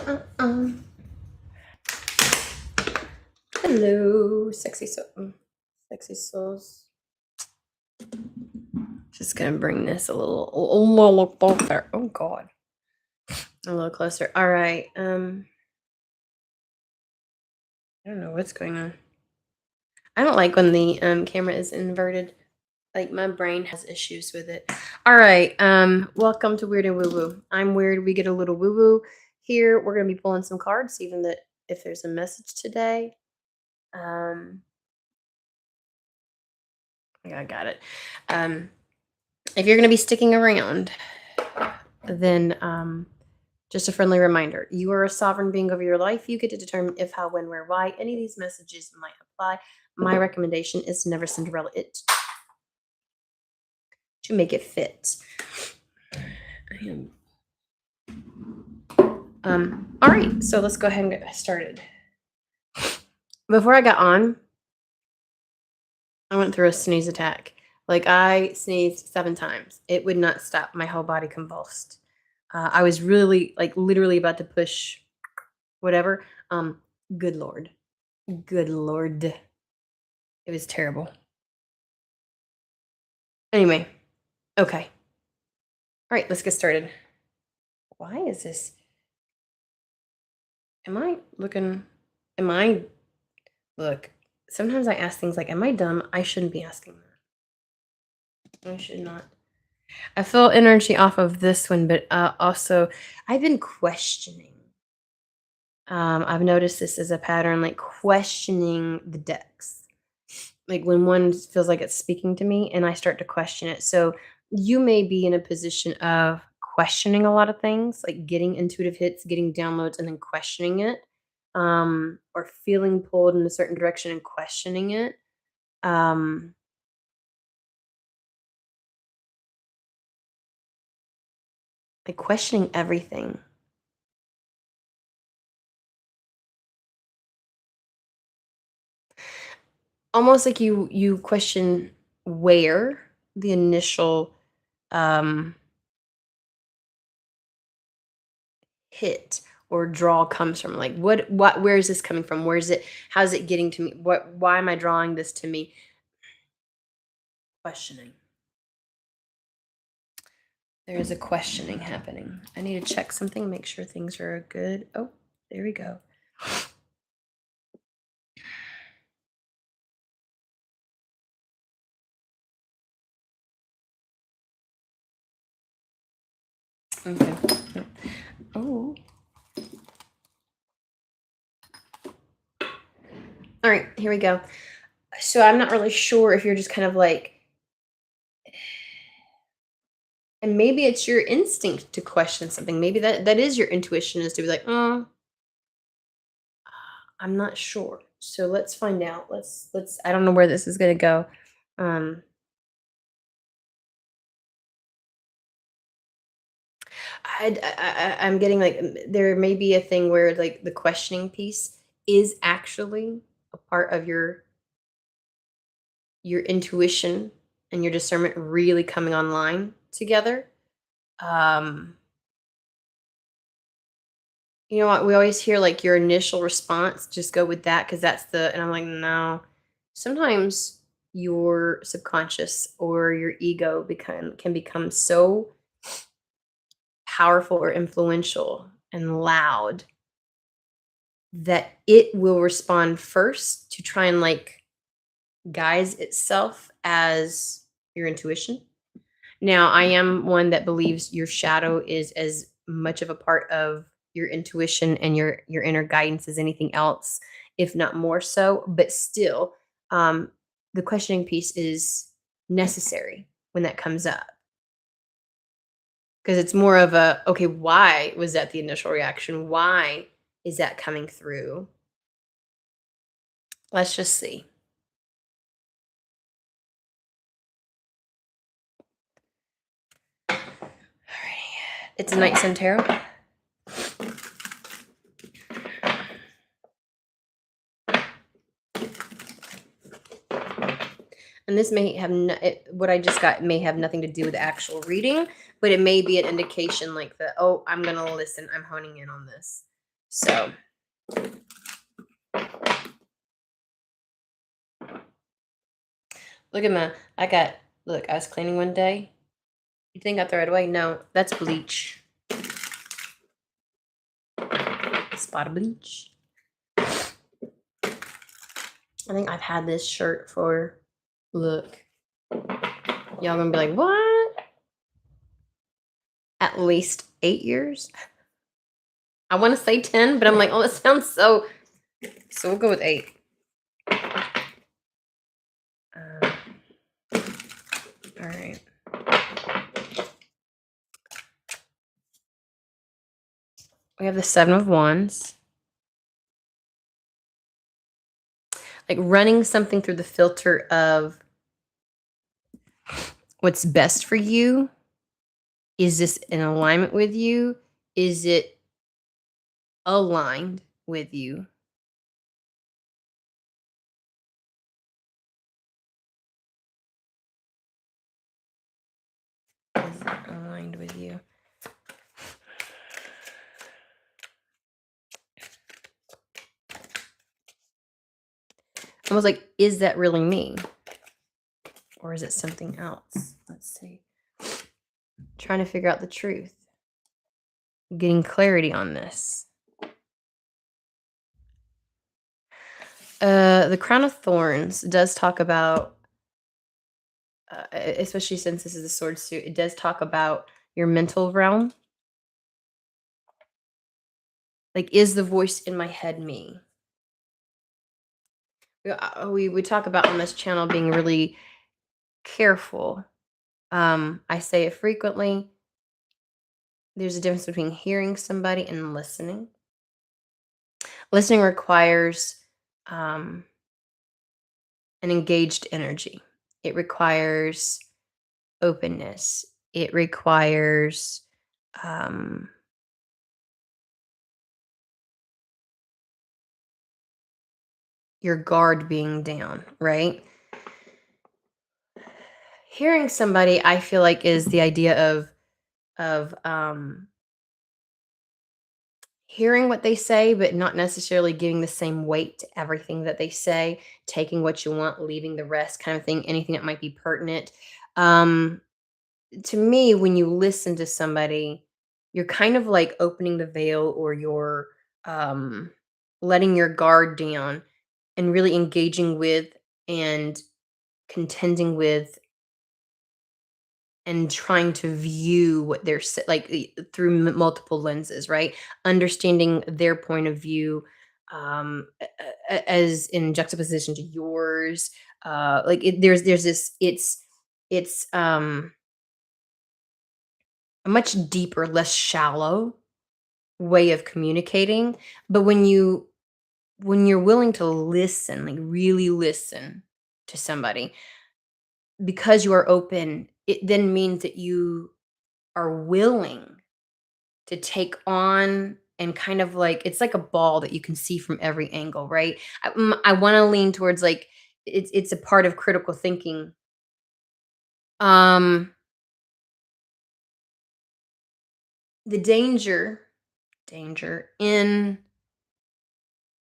Hello, sexy souls. Just gonna bring this a little closer. Oh God, a little closer. All right. I don't know what's going on. I don't like when the camera is inverted. Like my brain has issues with it. All right. Welcome to Weird and Woo Woo. I'm weird. We get a little woo woo here. We're gonna be pulling some cards, even that if there's a message today. I got it. If you're gonna be sticking around, then just a friendly reminder, you are a sovereign being over your life. You get to determine if, how, when, where, why any of these messages might apply. My recommendation is to never Cinderella it, to make it fit. All right, so let's go ahead and get started. Before I got on, I went through a sneeze attack. Like I sneezed 7 times. It would not stop. My whole body convulsed. I was really, like, literally about to push whatever. Good Lord. Good Lord. It was terrible. Anyway, okay. All right, let's get started. Why is this? Look, sometimes I ask things like, am I dumb? I shouldn't be asking that. I should not. I feel energy off of this one, but also I've been questioning. I've noticed this as a pattern, like questioning the decks. Like when one feels like it's speaking to me and I start to question it. So you may be in a position of questioning a lot of things, like getting intuitive hits, getting downloads, and then questioning it, or feeling pulled in a certain direction and questioning it. Like questioning everything. Almost like you question where the initial hit or draw comes from. Like what where is this coming from? Where is it? How's it getting to me? Why am I drawing this to me? Questioning. There is a questioning happening. I need to check something, make sure things are good. Oh, there we go. Okay. Oh. All right, here we go. So I'm not really sure if you're just kind of like, and maybe it's your instinct to question something. Maybe that is your intuition, is to be like, oh, I'm not sure. So let's find out. Let's I don't know where this is gonna go. Um I'm getting like there may be a thing where like the questioning piece is actually a part of your intuition and your discernment really coming online together. Um, you know what? We always hear like your initial response, just go with that because that's and I'm like, no. Sometimes your subconscious or your ego can become so powerful or influential and loud that it will respond first to try and like guise itself as your intuition. Now, I am one that believes your shadow is as much of a part of your intuition and your inner guidance as anything else, if not more so. But still, the questioning piece is necessary when that comes up because it's more of a okay, why was that the initial reaction? Why is that coming through? Let's just see. It's a Night Sun Tarot. And this may have what I just got may have nothing to do with the actual reading, but it may be an indication like the, oh, I'm going to listen. I'm honing in on this. So look at my I got look, I was cleaning one day. You think I throw it away? No, that's bleach. Spot of bleach. I think I've had this shirt for look. Y'all gonna be like, what? At least 8 years. I want to say 10, but I'm like, oh, that sounds so. So we'll go with 8. All right. We have the 7 of Wands. Like running something through the filter of what's best for you. Is this in alignment with you? Is it aligned with you? Is it aligned with you? I was like, is that really me? Or is it something else? Let's see. Trying to figure out the truth. Getting clarity on this. The Crown of Thorns does talk about, especially since this is a sword suit, it does talk about your mental realm. Like, is the voice in my head me? We talk about on this channel being really careful. I say it frequently. There's a difference between hearing somebody and listening. Listening requires an engaged energy. It requires openness. It requires your guard being down, right? Hearing somebody, I feel like, is the idea of hearing what they say, but not necessarily giving the same weight to everything that they say, taking what you want, leaving the rest, kind of thing, anything that might be pertinent. Um, to me, when you listen to somebody, you're kind of like opening the veil, or you're um, letting your guard down and really engaging with and contending with and trying to view what they're like through multiple lenses, right? Understanding their point of view, as in juxtaposition to yours. Like there's this. It's a much deeper, less shallow way of communicating. But when you're willing to listen, like really listen to somebody, because you are open, it then means that you are willing to take on and kind of like it's like a ball that you can see from every angle, right? I want to lean towards like it's a part of critical thinking. Um, the danger in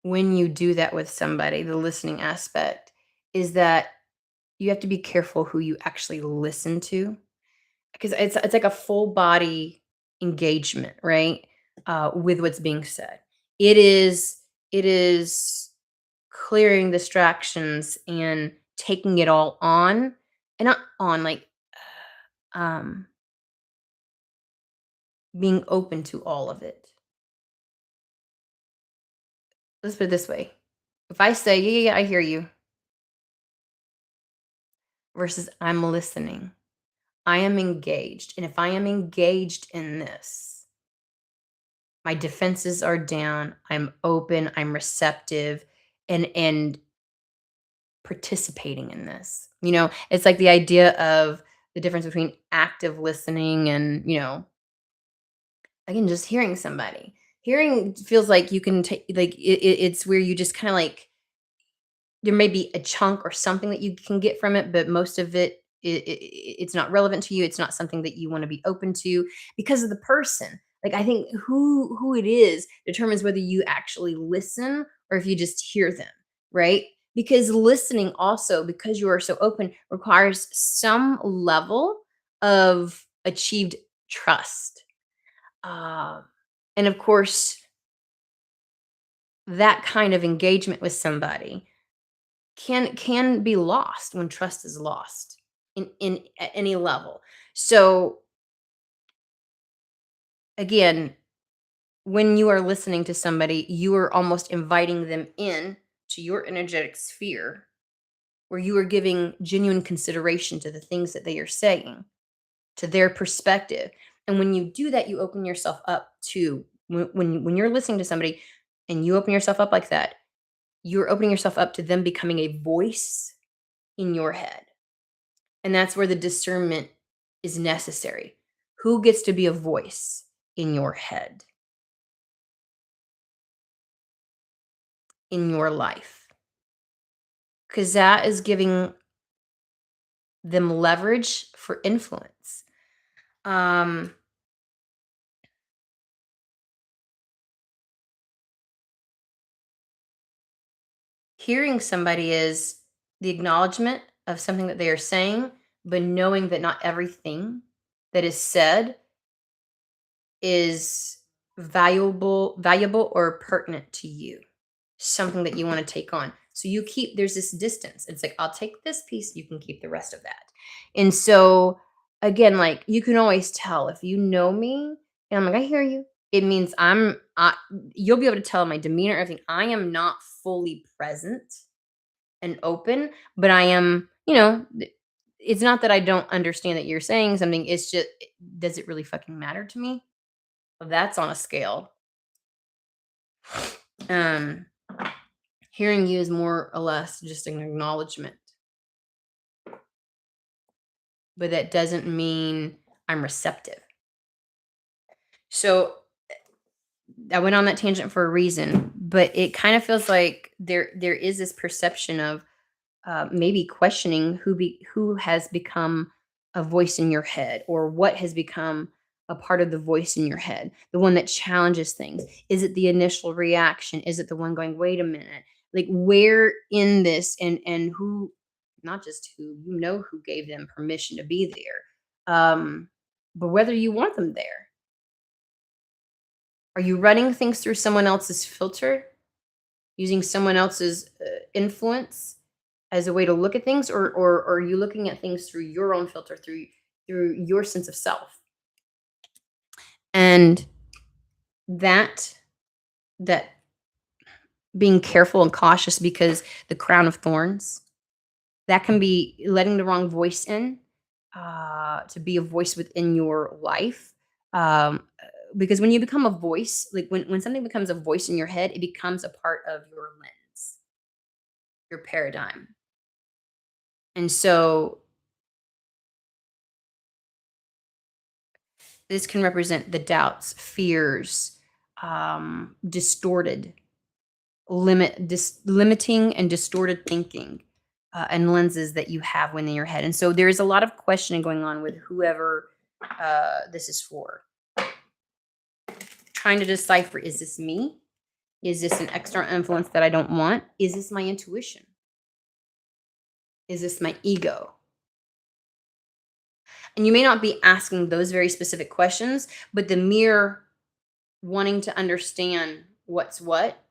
when you do that with somebody, the listening aspect is that you have to be careful who you actually listen to, because it's like a full body engagement, right? With what's being said. It is clearing distractions and taking it all on, and not on like um being open to all of it. Let's put it this way. If I say, yeah, yeah, yeah, I hear you, versus I'm listening, I am engaged. And if I am engaged in this, my defenses are down, I'm open, I'm receptive, and participating in this. It's like the idea of the difference between active listening and, again, just hearing somebody. Hearing feels like you can take, like, it's where you just kind of like, there may be a chunk or something that you can get from it, but most of it's not relevant to you. It's not something that you want to be open to because of the person. Like, I think who it is determines whether you actually listen or if you just hear them, right? Because listening also, because you are so open, requires some level of achieved trust. Um, and of course, that kind of engagement with somebody can be lost when trust is lost in at any level. So again, when you are listening to somebody, you are almost inviting them in to your energetic sphere where you are giving genuine consideration to the things that they are saying, to their perspective. And when you do that, you open yourself up to when you're listening to somebody and you open yourself up like that, you're opening yourself up to them becoming a voice in your head. And that's where the discernment is necessary. Who gets to be a voice in your head, in your life? Because that is giving them leverage for influence. Um, Hearing somebody is the acknowledgement of something that they are saying, but knowing that not everything that is said is valuable or pertinent to you, something that you want to take on. So you keep there's this distance. It's like I'll take this piece, you can keep the rest of that. And so again, like you can always tell if you know me and I'm like, I hear you. It means you'll be able to tell my demeanor, everything. I am not fully present and open, but I am, it's not that I don't understand that you're saying something. It's just, does it really fucking matter to me? Well, that's on a scale. Um, Hearing you is more or less just an acknowledgement, but that doesn't mean I'm receptive. So I went on that tangent for a reason, but it kind of feels like there is this perception of maybe questioning who has become a voice in your head or what has become a part of the voice in your head, the one that challenges things. Is it the initial reaction? Is it the one going, wait a minute, like where in this, and who, not just who, who gave them permission to be there, but whether you want them there. Are you running things through someone else's filter, using someone else's influence as a way to look at things, or are you looking at things through your own filter, through your sense of self? And that that being careful and cautious, because the crown of thorns, that can be letting the wrong voice in, to be a voice within your life. Because when you become a voice, like when something becomes a voice in your head, it becomes a part of your lens, your paradigm. And so this can represent the doubts, fears, distorted, limiting and distorted thinking, and lenses that you have within your head. And so there is a lot of questioning going on with whoever this is for. Trying to decipher, is this me? Is this an external influence that I don't want? Is this my intuition? Is this my ego? And you may not be asking those very specific questions, but the mere wanting to understand what's what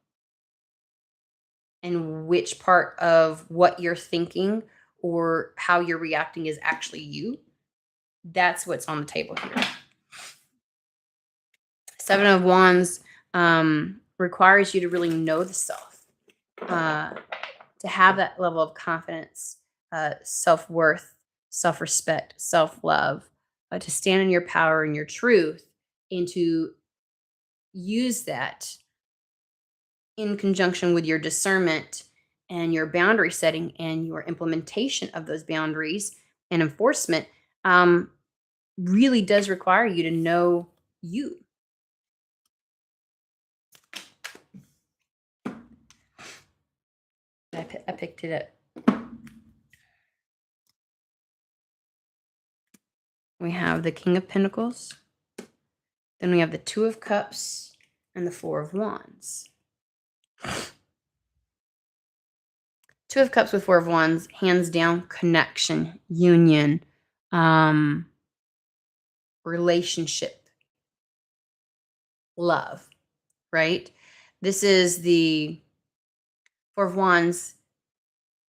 and which part of what you're thinking or how you're reacting is actually you, that's what's on the table here. Seven of Wands requires you to really know the self, to have that level of confidence, self-worth, self-respect, self-love, to stand in your power and your truth, and to use that in conjunction with your discernment and your boundary setting and your implementation of those boundaries and enforcement, really does require you to know you. I picked it up. We have the King of Pentacles, Then we have the Two of Cups and the Four of Wands. Two of Cups with Four of Wands, hands down, connection, union, relationship, love, right? This is the Four of Wands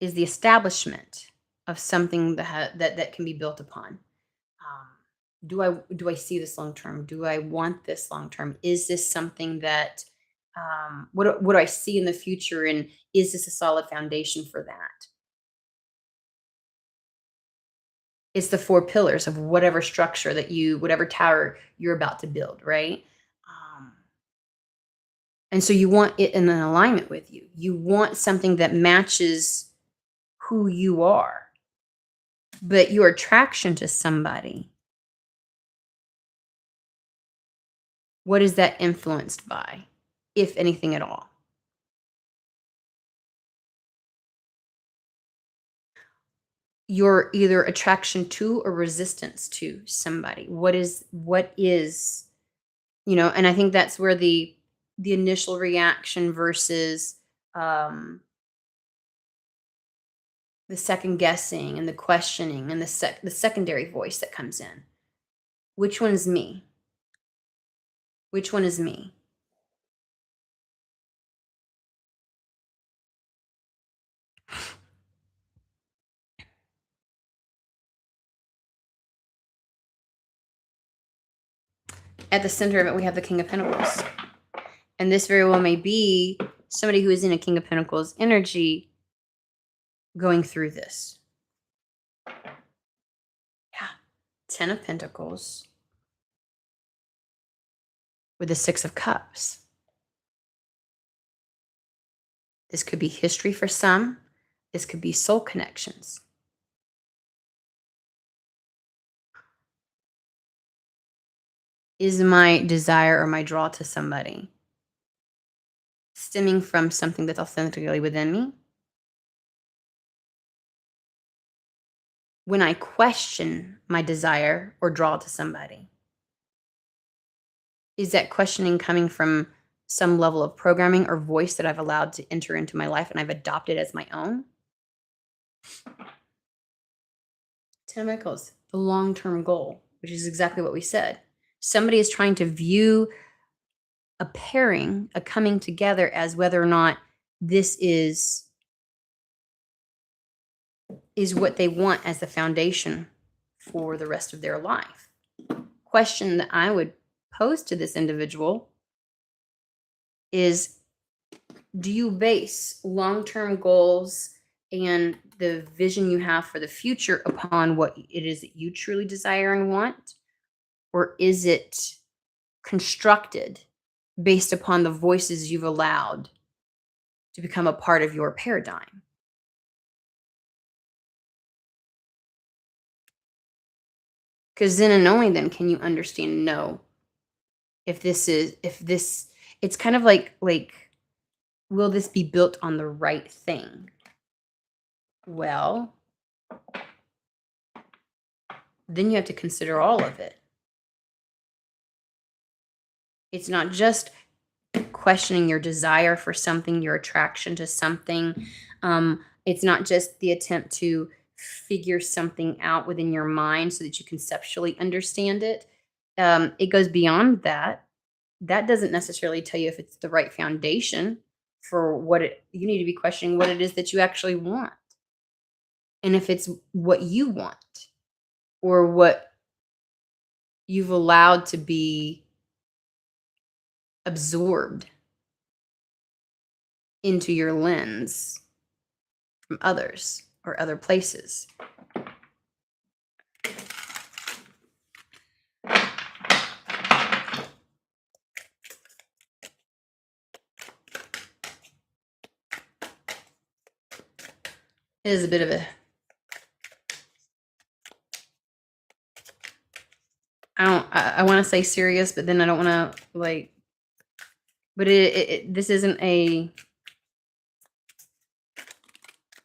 is the establishment of something that can be built upon. Um, do I see this long term? Do I want this long term? Is this something that what do I see in the future, and is this a solid foundation for that? It's the four pillars of whatever structure whatever tower you're about to build, right? Um, and so you want it in an alignment with you. You want something that matches who you are, but your attraction to somebody, what is that influenced by, if anything at all? Your either attraction to or resistance to somebody. What is, and I think that's where the initial reaction versus um the second guessing and the questioning and the secondary voice that comes in. Which one is me? Which one is me? At the center of it, we have the King of Pentacles. And this very well may be somebody who is in a King of Pentacles energy going through this. Yeah. 10 of Pentacles with the Six of Cups. This could be history for some. This could be soul connections. Is my desire or my draw to somebody stemming from something that's authentically within me? When I question my desire or draw to somebody, is that questioning coming from some level of programming or voice that I've allowed to enter into my life and I've adopted as my own? 10 of Pentacles, the long-term goal, which is exactly what we said. Somebody is trying to view a pairing, a coming together, as whether or not this is what they want as the foundation for the rest of their life. Question that I would pose to this individual is, do you base long-term goals and the vision you have for the future upon what it is that you truly desire and want? Or is it constructed based upon the voices you've allowed to become a part of your paradigm? Because then and only then can you understand and know if this it's kind of like will this be built on the right thing? Well, then you have to consider all of it. It's not just questioning your desire for something, your attraction to something. It's not just the attempt to figure something out within your mind so that you conceptually understand it. It goes beyond that. That doesn't necessarily tell you if it's the right foundation for you need to be questioning what it is that you actually want. And if it's what you want or what you've allowed to be absorbed into your lens from others or other places. It is a bit of a I want to say serious, but then I don't want to but this isn't a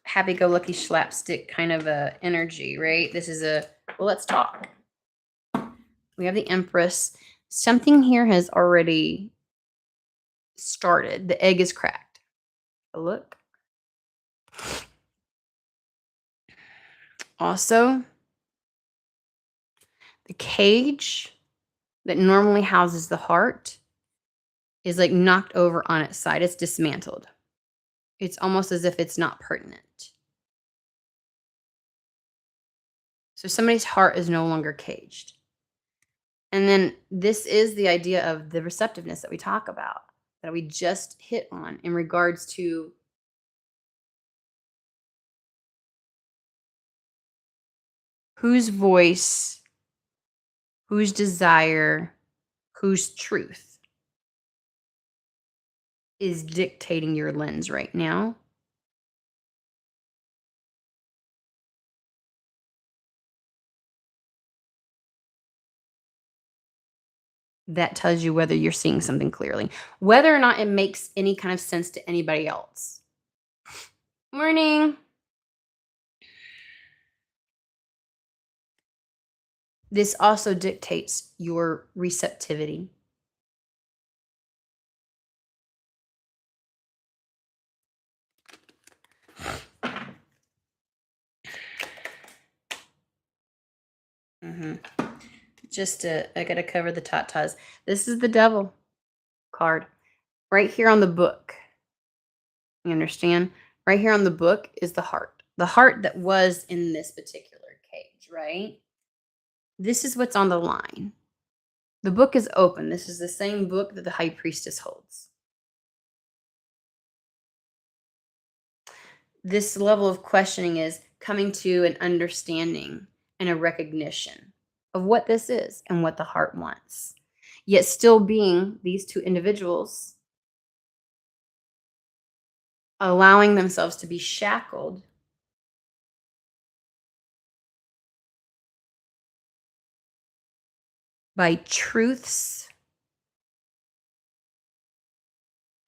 happy-go-lucky slapstick kind of a energy, right? This is well, let's talk. We have the Empress. Something here has already started. The egg is cracked. Look. Also, the cage that normally houses the heart is like knocked over on its side. It's dismantled. It's almost as if it's not pertinent. So somebody's heart is no longer caged. And then this is the idea of the receptiveness that we talk about, that we just hit on in regards to whose voice, whose desire, whose truth is dictating your lens right now. That tells you whether you're seeing something clearly, whether or not it makes any kind of sense to anybody else. Morning. This also dictates your receptivity. Mhm. I gotta cover the tatas. This is the devil card right here on the book. You understand? Right here on the book is the heart that was in this particular cage, right? This is what's on the line. The book is open. This is the same book that the high priestess holds. This level of questioning is coming to an understanding and a recognition of what this is and what the heart wants. Yet still being these two individuals allowing themselves to be shackled by truths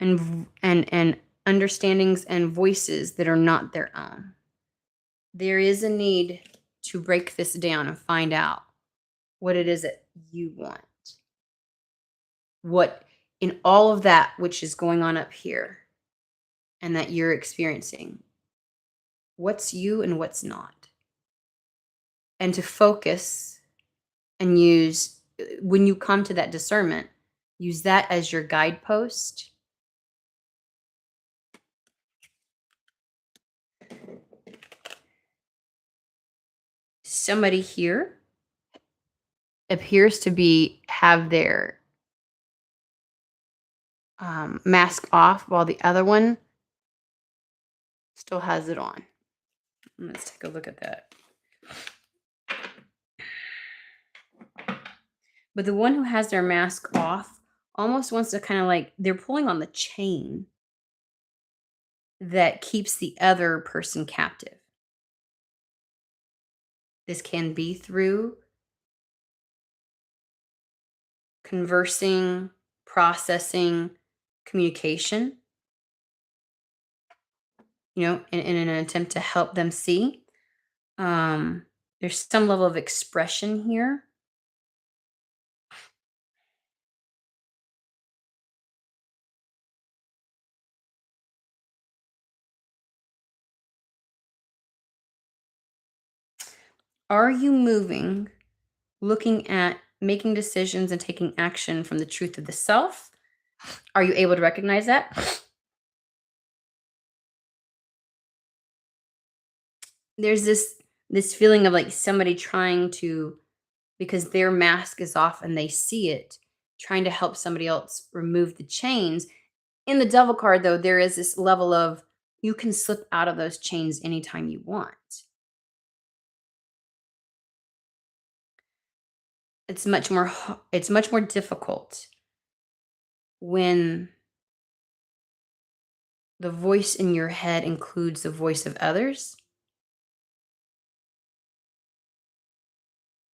and understandings and voices that are not their own. There is a need to break this down and find out what it is that you want. What in all of that which is going on up here and that you're experiencing, what's you and what's not. And to focus and use, when you come to that discernment, use that as your guidepost. Somebody here appears to have their mask off while the other one still has it on. Let's take a look at that. But the one who has their mask off almost wants to kind of like, they're pulling on the chain that keeps the other person captive. This can be through conversing, processing, communication, in an attempt to help them see. There's some level of expression here. Are you moving, looking at making decisions and taking action from the truth of the self? Are you able to recognize that? There's this feeling of like somebody trying to, because their mask is off and they see it, trying to help somebody else remove the chains. In the devil card though, there is this level of you can slip out of those chains anytime you want. It's much more difficult when the voice in your head includes the voice of others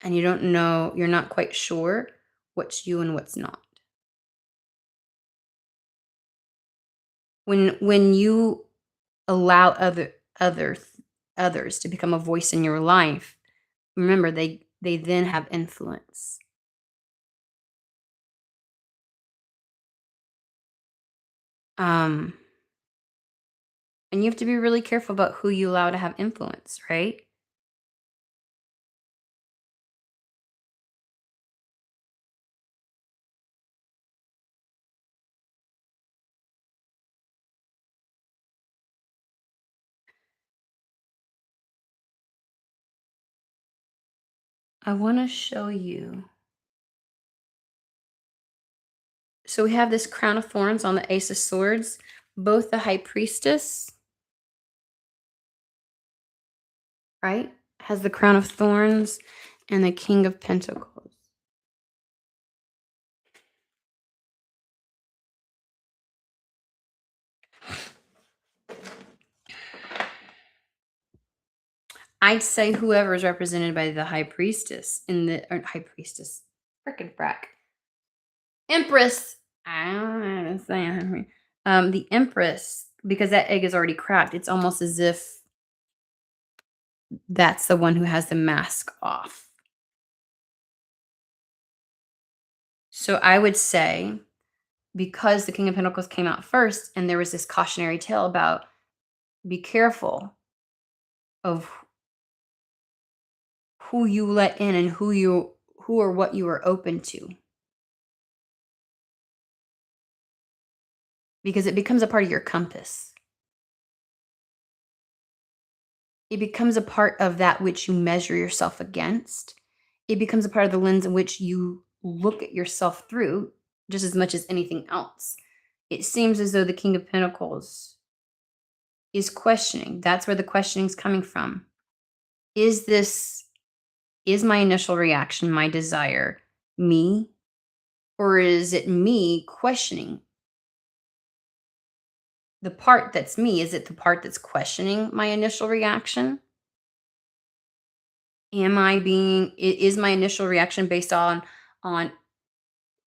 and you're not quite sure what's you and what's not. When you allow others others to become a voice in your life, remember they then have influence. Um, and you have to be really careful about who you allow to have influence, right? I want to show you. So we have this crown of thorns on the ace of swords. Both the high priestess, right, has the crown of thorns, and the king of pentacles. I'd say whoever is represented by the high priestess in the or high priestess, frickin' frack, empress. I don't know how to say it. The empress, because that egg is already cracked. It's almost as if that's the one who has the mask off. So I would say, because the king of pentacles came out first, and there was this cautionary tale about be careful of who you let in and who or what you are open to, because it becomes a part of your compass. It becomes a part of that which you measure yourself against. It becomes a part of the lens in which you look at yourself through just as much as anything else. It seems as though the king of pentacles is questioning. That's where the questioning is coming from. Is this is my initial reaction, my desire, me? Or is it me questioning the part that's me? Is it the part that's questioning my initial reaction? Is my initial reaction based on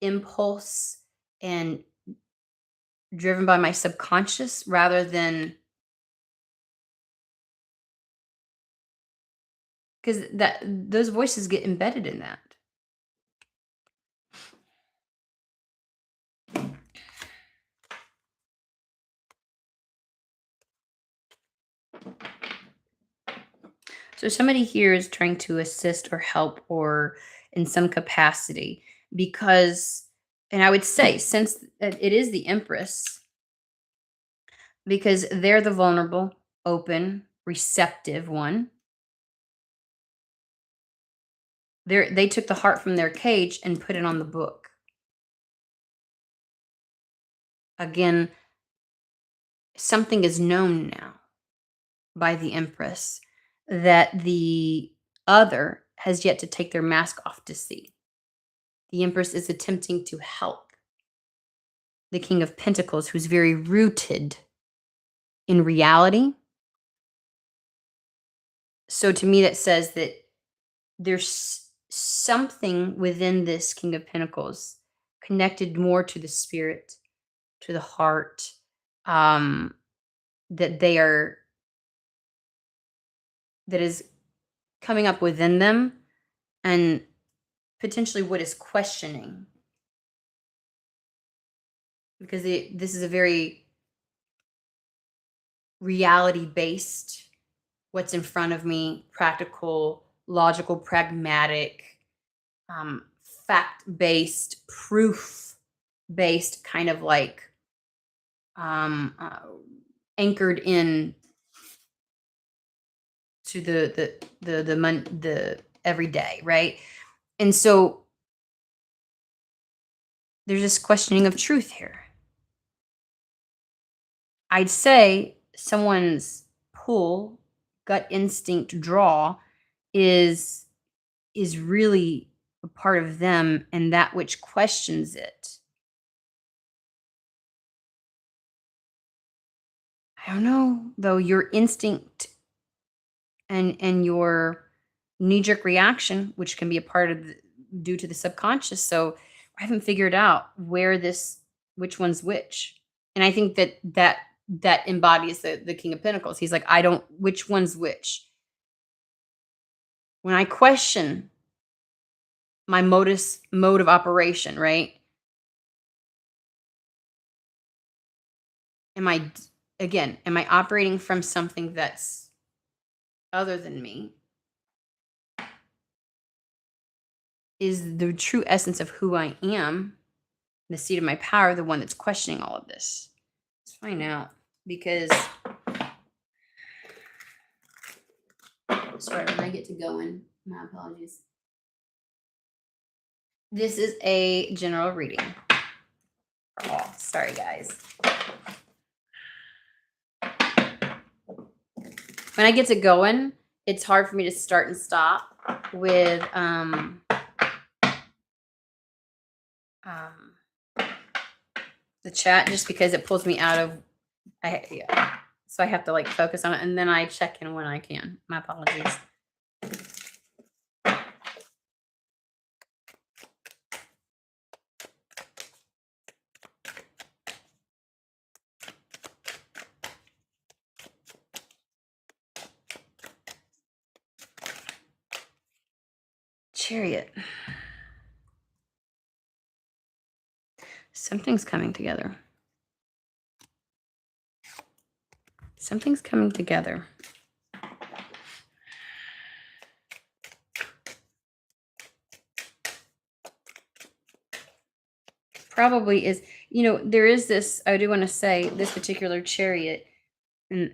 impulse and driven by my subconscious rather than, because that those voices get embedded in that. So somebody here is trying to assist or help or in some capacity, because, and I would say, since it is the Empress, because they're the vulnerable, open, receptive one. They took the heart from their cage and put it on the book. Again, something is known now by the Empress that the other has yet to take their mask off to see. The Empress is attempting to help the King of Pentacles, who's very rooted in reality. So to me, that says that there's something within this King of Pentacles connected more to the spirit, to the heart, um, that they are, that is coming up within them, and potentially what is questioning, because this is a very reality based, what's in front of me, practical, logical, pragmatic, um, fact based, proof based, kind of like, um, uh, anchored in to the everyday, right? And so there's this questioning of truth here. I'd say someone's pull, gut instinct draw is is really a part of them, and that which questions it. I don't know, though, your instinct and your knee-jerk reaction, which can be a part of due to the subconscious. So I haven't figured out where this, which one's which. And I think that embodies the King of Pentacles. He's like, I don't, which one's which. When I question my mode of operation, right? Am I, again, am I operating from something that's other than me? Is the true essence of who I am, the seat of my power, the one that's questioning all of this? Let's find out. Because, sorry, when I get to going, my apologies. This is a general reading. Oh, sorry, guys. When I get to going, it's hard for me to start and stop with the chat, just because it pulls me out of, yeah. So I have to like focus on it, and then I check in when I can. My apologies. Chariot. Something's coming together. Something's coming together. Probably is, there is this, I do want to say, this particular chariot, and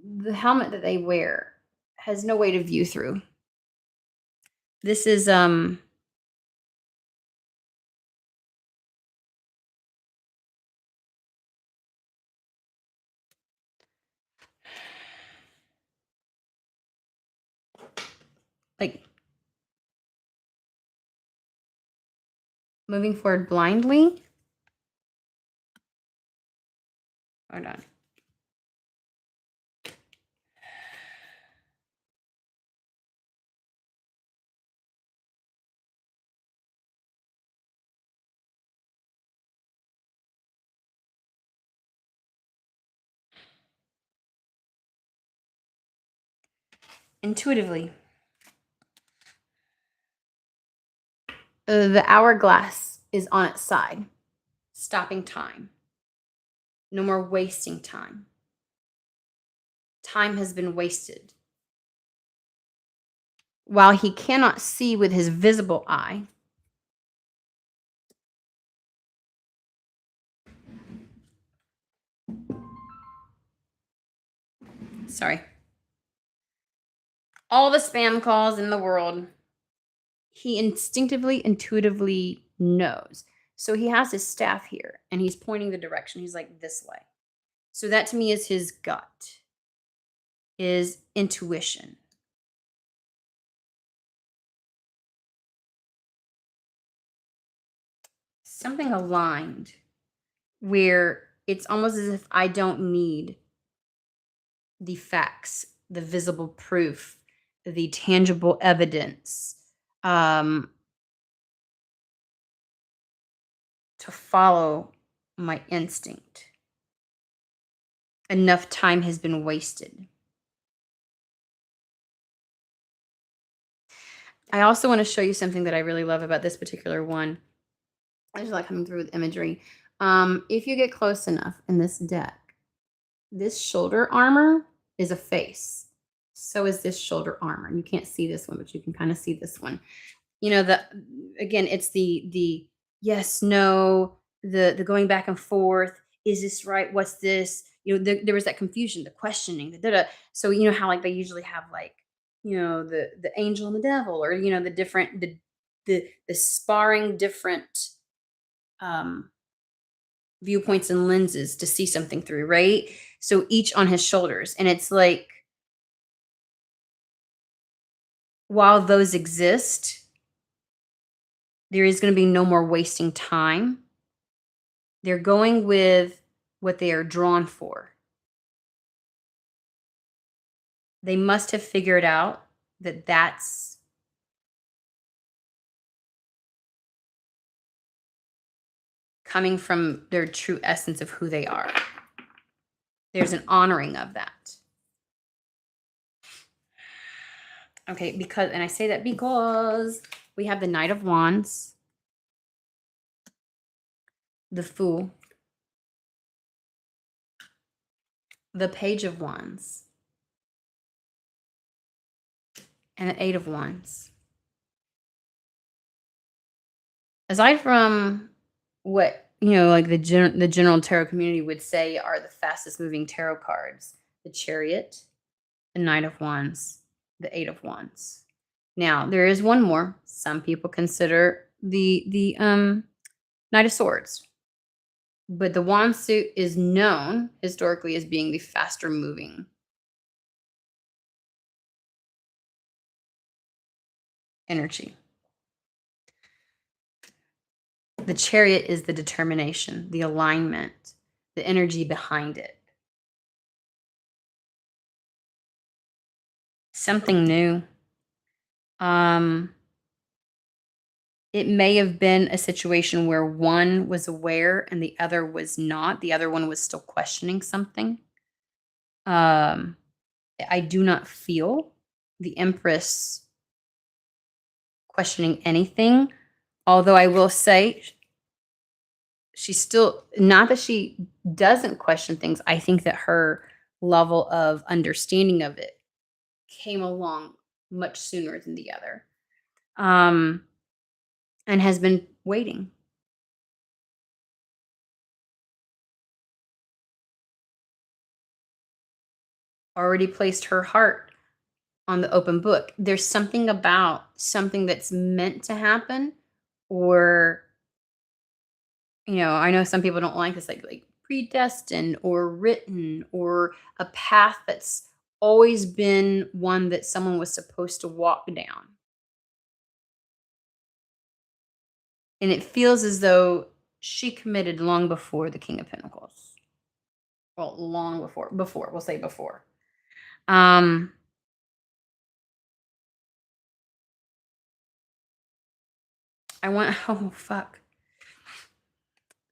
the helmet that they wear has no way to view through. This is like moving forward blindly. Hold on. Intuitively. The hourglass is on its side, stopping time. No more wasting time. Time has been wasted. While he cannot see with his visible eye, sorry, all the spam calls in the world, he instinctively, intuitively knows. So he has his staff here and he's pointing the direction. He's like, this way. So that to me is his gut, is intuition. Something aligned where it's almost as if I don't need the facts, the visible proof, the tangible evidence to follow my instinct. Enough time has been wasted. I also want to show you something that I really love about this particular one. I just like coming through with imagery. If you get close enough in this deck, this shoulder armor is a face. So is this shoulder armor. And you can't see this one, but you can kind of see this one. Again, it's the yes, no, the going back and forth. Is this right? What's this? There was that confusion, the questioning, the da-da. So how like they usually have like, the angel and the devil, or the different the sparring different viewpoints and lenses to see something through, right? So each on his shoulders. And it's like, while those exist, there is going to be no more wasting time. They're going with what they are drawn for. They must have figured out that that's coming from their true essence of who they are. There's an honoring of that. Okay, and I say that because we have the Knight of Wands, the Fool, the Page of Wands, and the Eight of Wands. Aside from what, like the general tarot community would say are the fastest moving tarot cards, the Chariot, the Knight of Wands, the Eight of Wands. Now, there is one more. Some people consider the Knight of Swords. But the wand suit is known historically as being the faster moving energy. The Chariot is the determination, the alignment, the energy behind it. Something new. It may have been a situation where one was aware and the other was not. The other one was still questioning something. I do not feel the Empress questioning anything. Although I will say she's still, not that she doesn't question things, I think that her level of understanding of it came along much sooner than the other. And has been waiting. Already placed her heart on the open book. There's something about something that's meant to happen, or I know some people don't like this, like predestined or written, or a path that's always been one that someone was supposed to walk down. And it feels as though she committed long before the King of Pentacles. Well, long before, we'll say before. I want, oh fuck.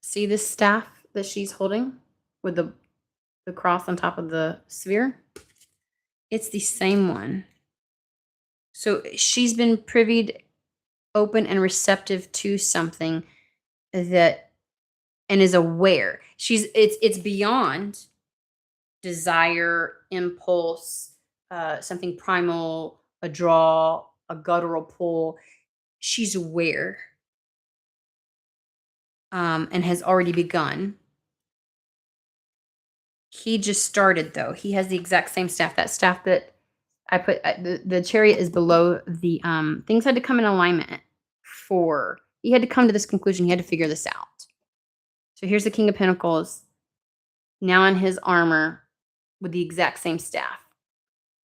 See this staff that she's holding with the cross on top of the sphere? It's the same one. So she's been privied, open and receptive to something that, and is aware. It's beyond desire, impulse, something primal, a draw, a guttural pull. She's aware, and has already begun. He just started, though. He has the exact same staff. That staff that I put, the Chariot is below the, things had to come in alignment for, he had to come to this conclusion. He had to figure this out. So here's the King of Pentacles, now in his armor with the exact same staff.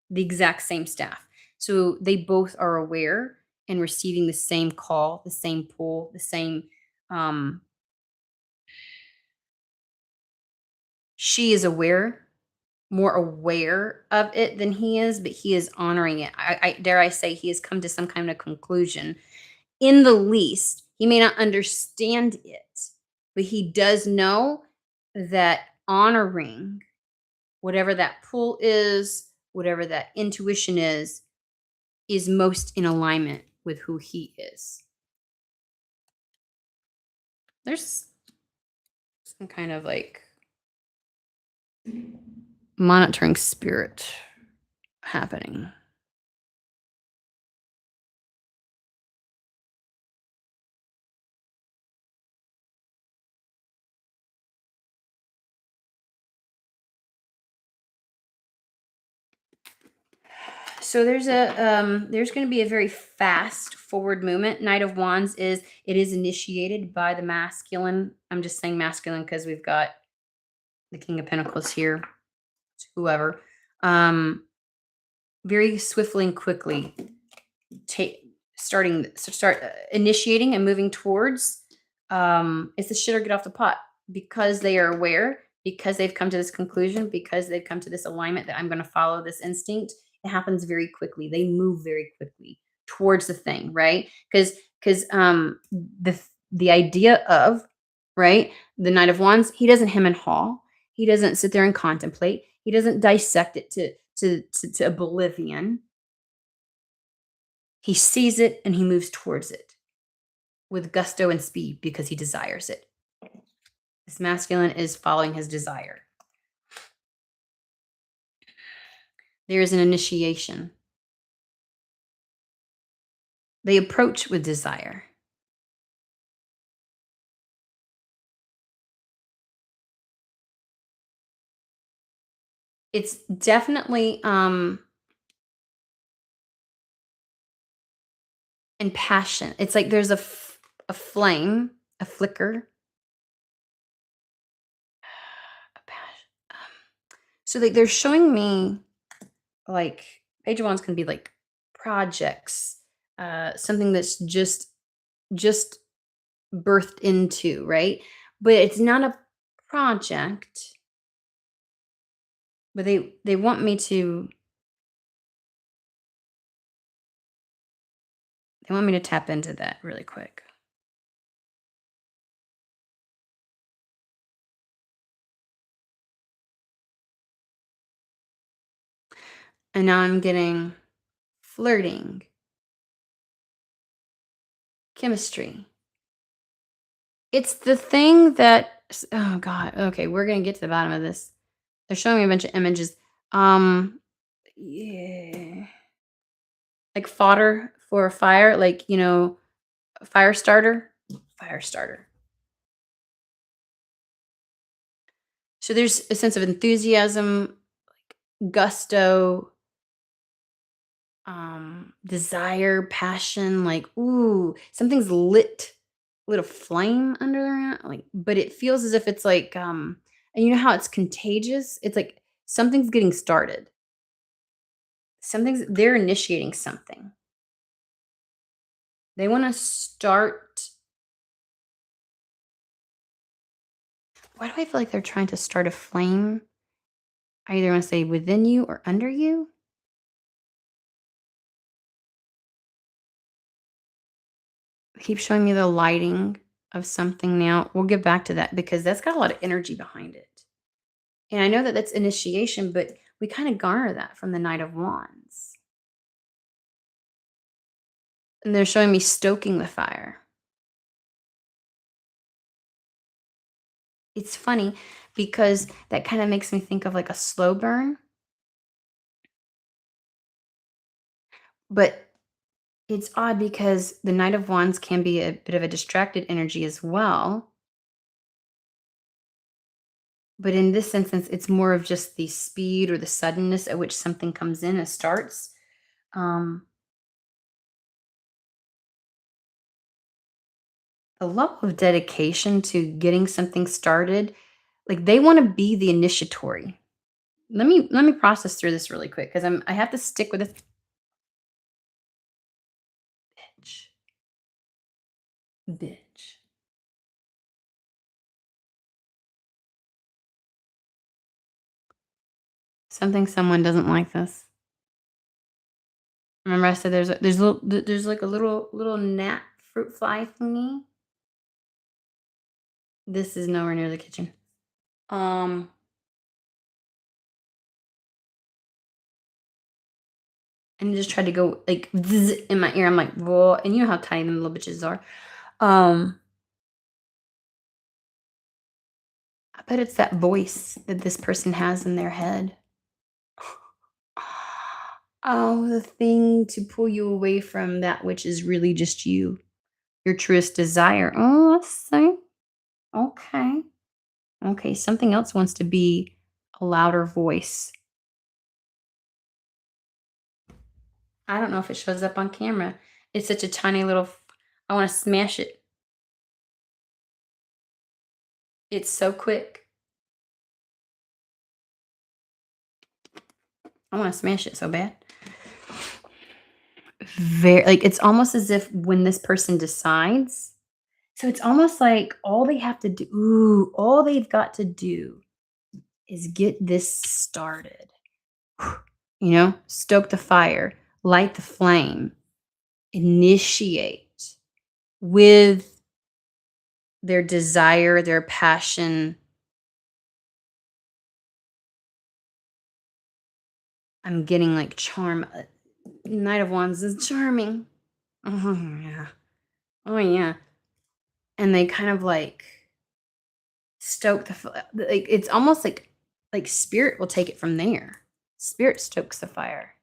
The exact same staff. So they both are aware and receiving the same call, the same pull, the same, she is aware, more aware of it than he is, but he is honoring it. I dare I say he has come to some kind of conclusion. In the least, he may not understand it, but he does know that honoring whatever that pull is, whatever that intuition is most in alignment with who he is. There's some kind of like monitoring spirit happening. So there's going to be a very fast forward movement. Knight of Wands is initiated by the masculine. I'm just saying masculine because we've got the King of Pentacles here. Whoever, very swiftly and quickly start initiating and moving towards. It's the shit or get off the pot, because they are aware, because they've come to this conclusion, because they've come to this alignment that I'm going to follow this instinct. It happens very quickly. They move very quickly towards the thing, right? Because the idea of, right, the Knight of Wands, he doesn't hem and haw. He doesn't sit there and contemplate. He doesn't dissect it to oblivion. He sees it and he moves towards it with gusto and speed because he desires it. This masculine is following his desire. There's an initiation. They approach with desire. It's definitely, and passion. It's like there's a flame, a flicker, a passion. So, like, they're showing me, like, page ones can be, like, projects, something that's just birthed into, right? But it's not a project, but they want me to they want me to tap into that really quick. And now I'm getting flirting, chemistry. It's the thing that oh god, okay, we're gonna get to the bottom of this. They're showing me a bunch of images. Um, yeah, like fodder for a fire, like, a fire starter? Fire starter. So there's a sense of enthusiasm, gusto, desire, passion, like, ooh, something's lit a flame under there, like, but it feels as if it's like, and you know how it's contagious? It's like something's getting started. They're initiating something. They want to start. Why do I feel like they're trying to start a flame? I either want to say within you or under you. Keep showing me the lighting of something now. We'll get back to that because that's got a lot of energy behind it. And I know that that's initiation, but we kind of garner that from the Knight of Wands. And they're showing me stoking the fire. It's funny because that kind of makes me think of like a slow burn, but it's odd because the Knight of Wands can be a bit of a distracted energy as well. But in this instance, it's more of just the speed or the suddenness at which something comes in and starts. Um, the level of dedication to getting something started, like they want to be the initiatory. Let me process through this really quick because I have to stick with this bitch. Bitch. Something someone doesn't like this. Remember I said there's like a little gnat fruit fly thingy. This is nowhere near the kitchen. Um, and it just tried to go like zzz in my ear. I'm like, whoa, and you know how tiny them little bitches are. Um, I bet it's that voice that this person has in their head. Oh, the thing to pull you away from that which is really just you, your truest desire. Oh, I see. Okay. Okay. Something else wants to be a louder voice. I don't know if it shows up on camera. It's such a tiny little. I want to smash it. It's so quick. I want to smash it so bad. Very like it's almost as if when this person decides, so it's almost like all they've got to do is get this started. Stoke the fire, light the flame, initiate with their desire, their passion. I'm getting like charm. Knight of Wands is charming. Oh yeah. Oh yeah. And they kind of like stoke like it's almost like spirit will take it from there. Spirit stokes the fire.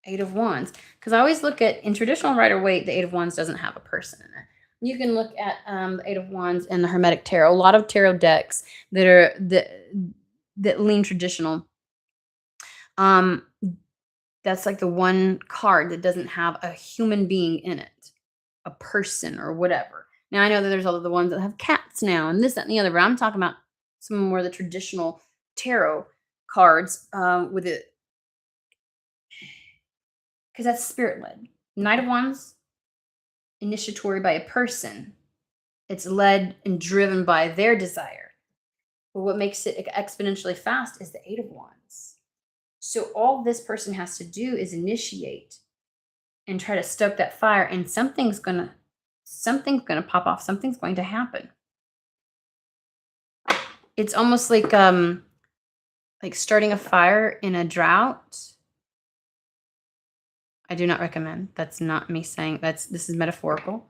Eight of Wands. Because I always look at, in traditional Rider-Waite, the Eight of Wands doesn't have a person in it. You can look at the Eight of Wands in the Hermetic Tarot. A lot of tarot decks that lean traditional. That's like the one card that doesn't have a human being in it, a person or whatever. Now I know that there's all of the ones that have cats now and this, that, and the other, but I'm talking about some more of the traditional tarot cards with it, because that's spirit led. Knight of Wands, initiatory by a person. It's led and driven by their desire. But what makes it exponentially fast is the Eight of Wands. So all this person has to do is initiate and try to stoke that fire, and something's gonna pop off. Something's going to happen. It's almost like starting a fire in a drought. I do not recommend. That's not me saying this is metaphorical.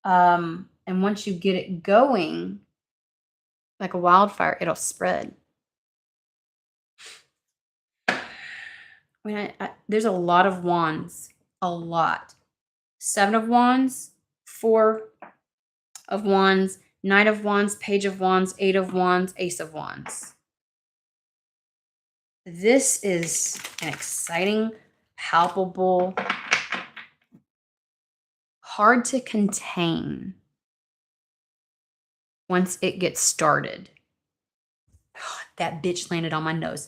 And once you get it going, like a wildfire, it'll spread. There's a lot of wands, a lot. 7 of Wands, 4 of Wands, Knight of Wands, Page of Wands, 8 of Wands, Ace of Wands. This is an exciting, palpable, hard to contain once it gets started. That bitch landed on my nose.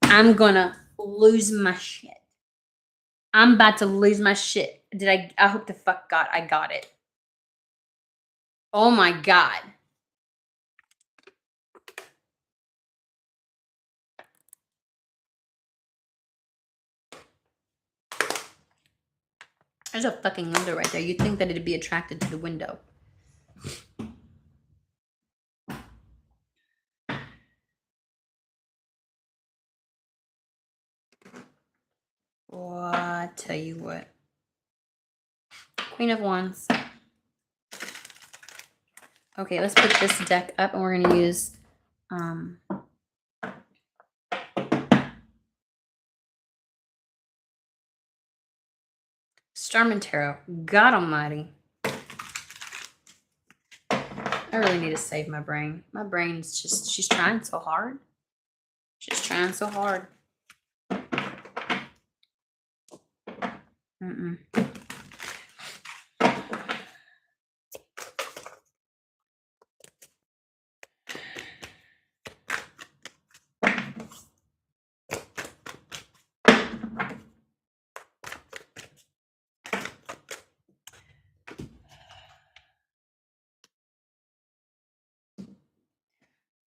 I'm gonna lose my shit. I'm about to lose my shit. I hope to fuck God I got it. Oh my God. There's a fucking window right there. You'd think that it'd be attracted to the window. Oh, I tell you what. Queen of Wands. Okay, let's put this deck up and we're going to use Starman Tarot. God almighty. I really need to save my brain. My brain's just, she's trying so hard. She's trying so hard.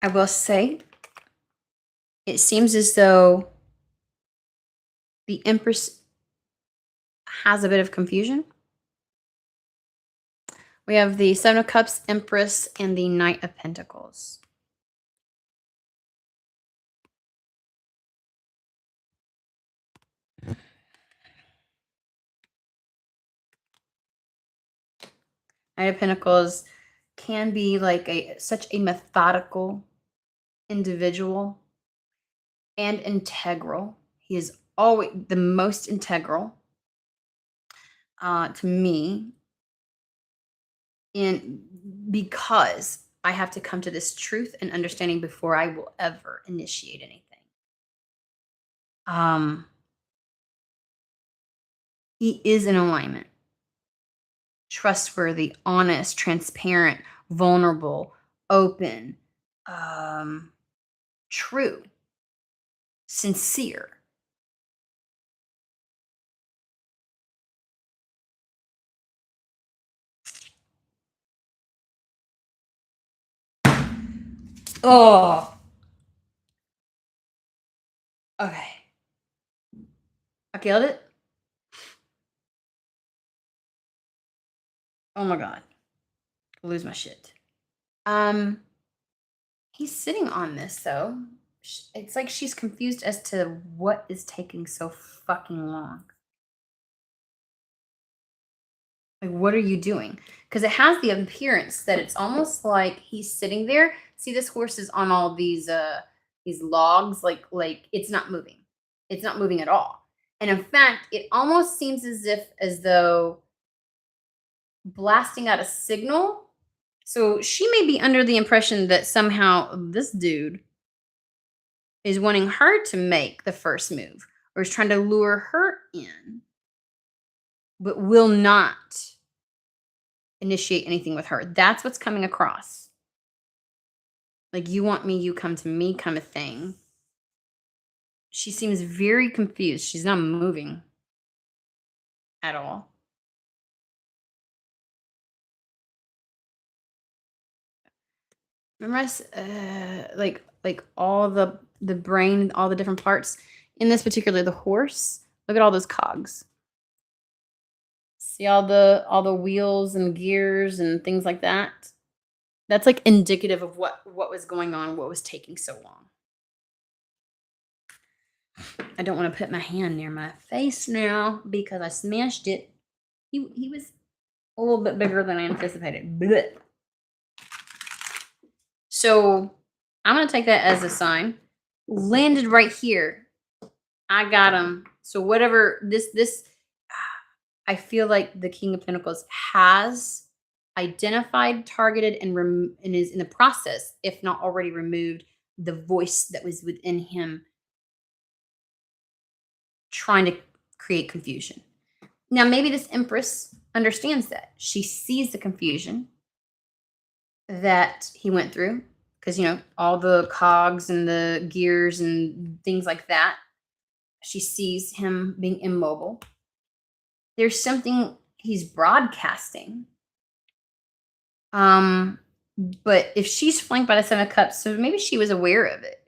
I will say, it seems as though the Empress has a bit of confusion. We have the Seven of Cups, Empress, and the Knight of Pentacles. Knight of Pentacles can be like such a methodical individual and integral. He is always the most integral to me, because I have to come to this truth and understanding before I will ever initiate anything. He is in alignment, trustworthy, honest, transparent, vulnerable, open, true, sincere. Oh. Okay. I killed it. Oh my God. I'll lose my shit. He's sitting on this though. It's like she's confused as to what is taking so fucking long. Like, what are you doing? Because it has the appearance that it's almost like he's sitting there. See, this horse is on all these these logs, like it's not moving. It's not moving at all. And in fact, it almost seems as though blasting out a signal. So she may be under the impression that somehow this dude is wanting her to make the first move or is trying to lure her in, but will not initiate anything with her. That's what's coming across. Like, you want me, you come to me kind of thing. She seems very confused. She's not moving at all. Remember us, like all the brain, all the different parts in this particular the horse. Look at all those cogs. See all the wheels and gears and things like that. That's like indicative of what was going on, what was taking so long. I don't want to put my hand near my face now because I smashed it. He was a little bit bigger than I anticipated. Blech. So I'm gonna take that as a sign. Landed right here. I got him. So whatever this, I feel like the King of Pentacles has identified, targeted, and is in the process, if not already removed, the voice that was within him trying to create confusion. Now, maybe this Empress understands that. She sees the confusion that he went through because, all the cogs and the gears and things like that. She sees him being immobile. There's something he's broadcasting. But if she's flanked by the Seven of Cups, so maybe she was aware of it.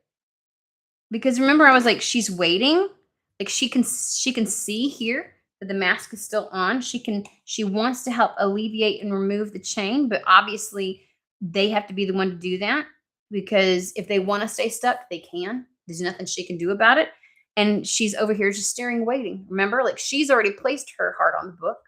Because remember, I was like, she's waiting. Like she can see here that the mask is still on. She wants to help alleviate and remove the chain, but obviously they have to be the one to do that because if they want to stay stuck, they can. There's nothing she can do about it. And she's over here just staring, waiting. Remember, like she's already placed her heart on the book.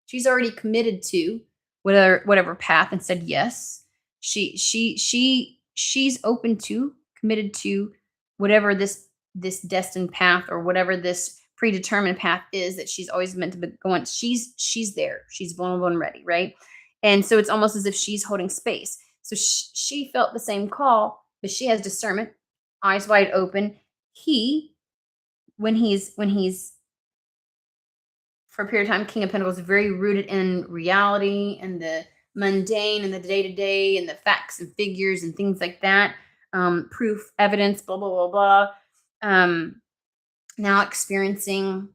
She's already committed to whatever path and said yes. She's open to, committed to whatever this destined path or whatever this predetermined path is that she's always meant to be going. She's there. She's vulnerable and ready, right? And so it's almost as if she's holding space. So she felt the same call, but she has discernment, eyes wide open. When he's for a period of time, King of Pentacles is very rooted in reality and the mundane and the day-to-day and the facts and figures and things like that. Proof, evidence, blah, blah, blah, blah. Now experiencing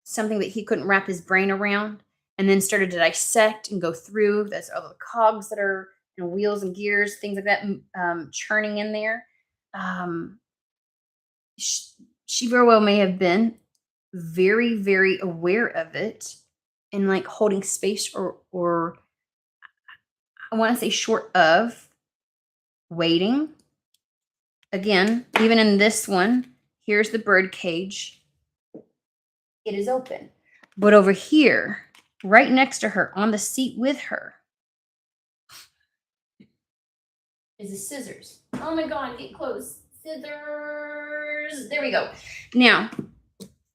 something that he couldn't wrap his brain around and then started to dissect and go through. That's all the cogs that are wheels and gears, things like that, churning in there. She very well may have been very, very aware of it and like holding space or I want to say short of waiting. Again, even in this one, here's the bird cage. It is open. But over here, right next to her, on the seat with her, is the scissors. Oh my God, get close. Scissors. There we go. Now,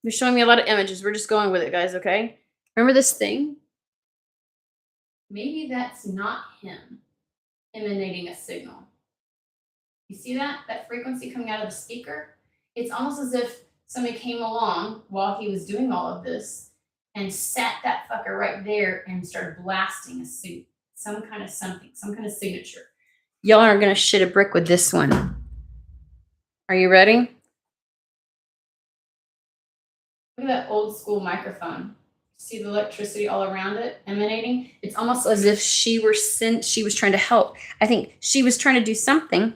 they're showing me a lot of images. We're just going with it, guys, okay? Remember this thing? Maybe that's not him emanating a signal. You see that? That frequency coming out of the speaker? It's almost as if somebody came along while he was doing all of this and sat that fucker right there and started blasting a suit. Some kind of something, some kind of signature. Y'all aren't going to shit a brick with this one. Are you ready? Look at that old school microphone. See the electricity all around it emanating? It's almost as if she was trying to help. I think she was trying to do something.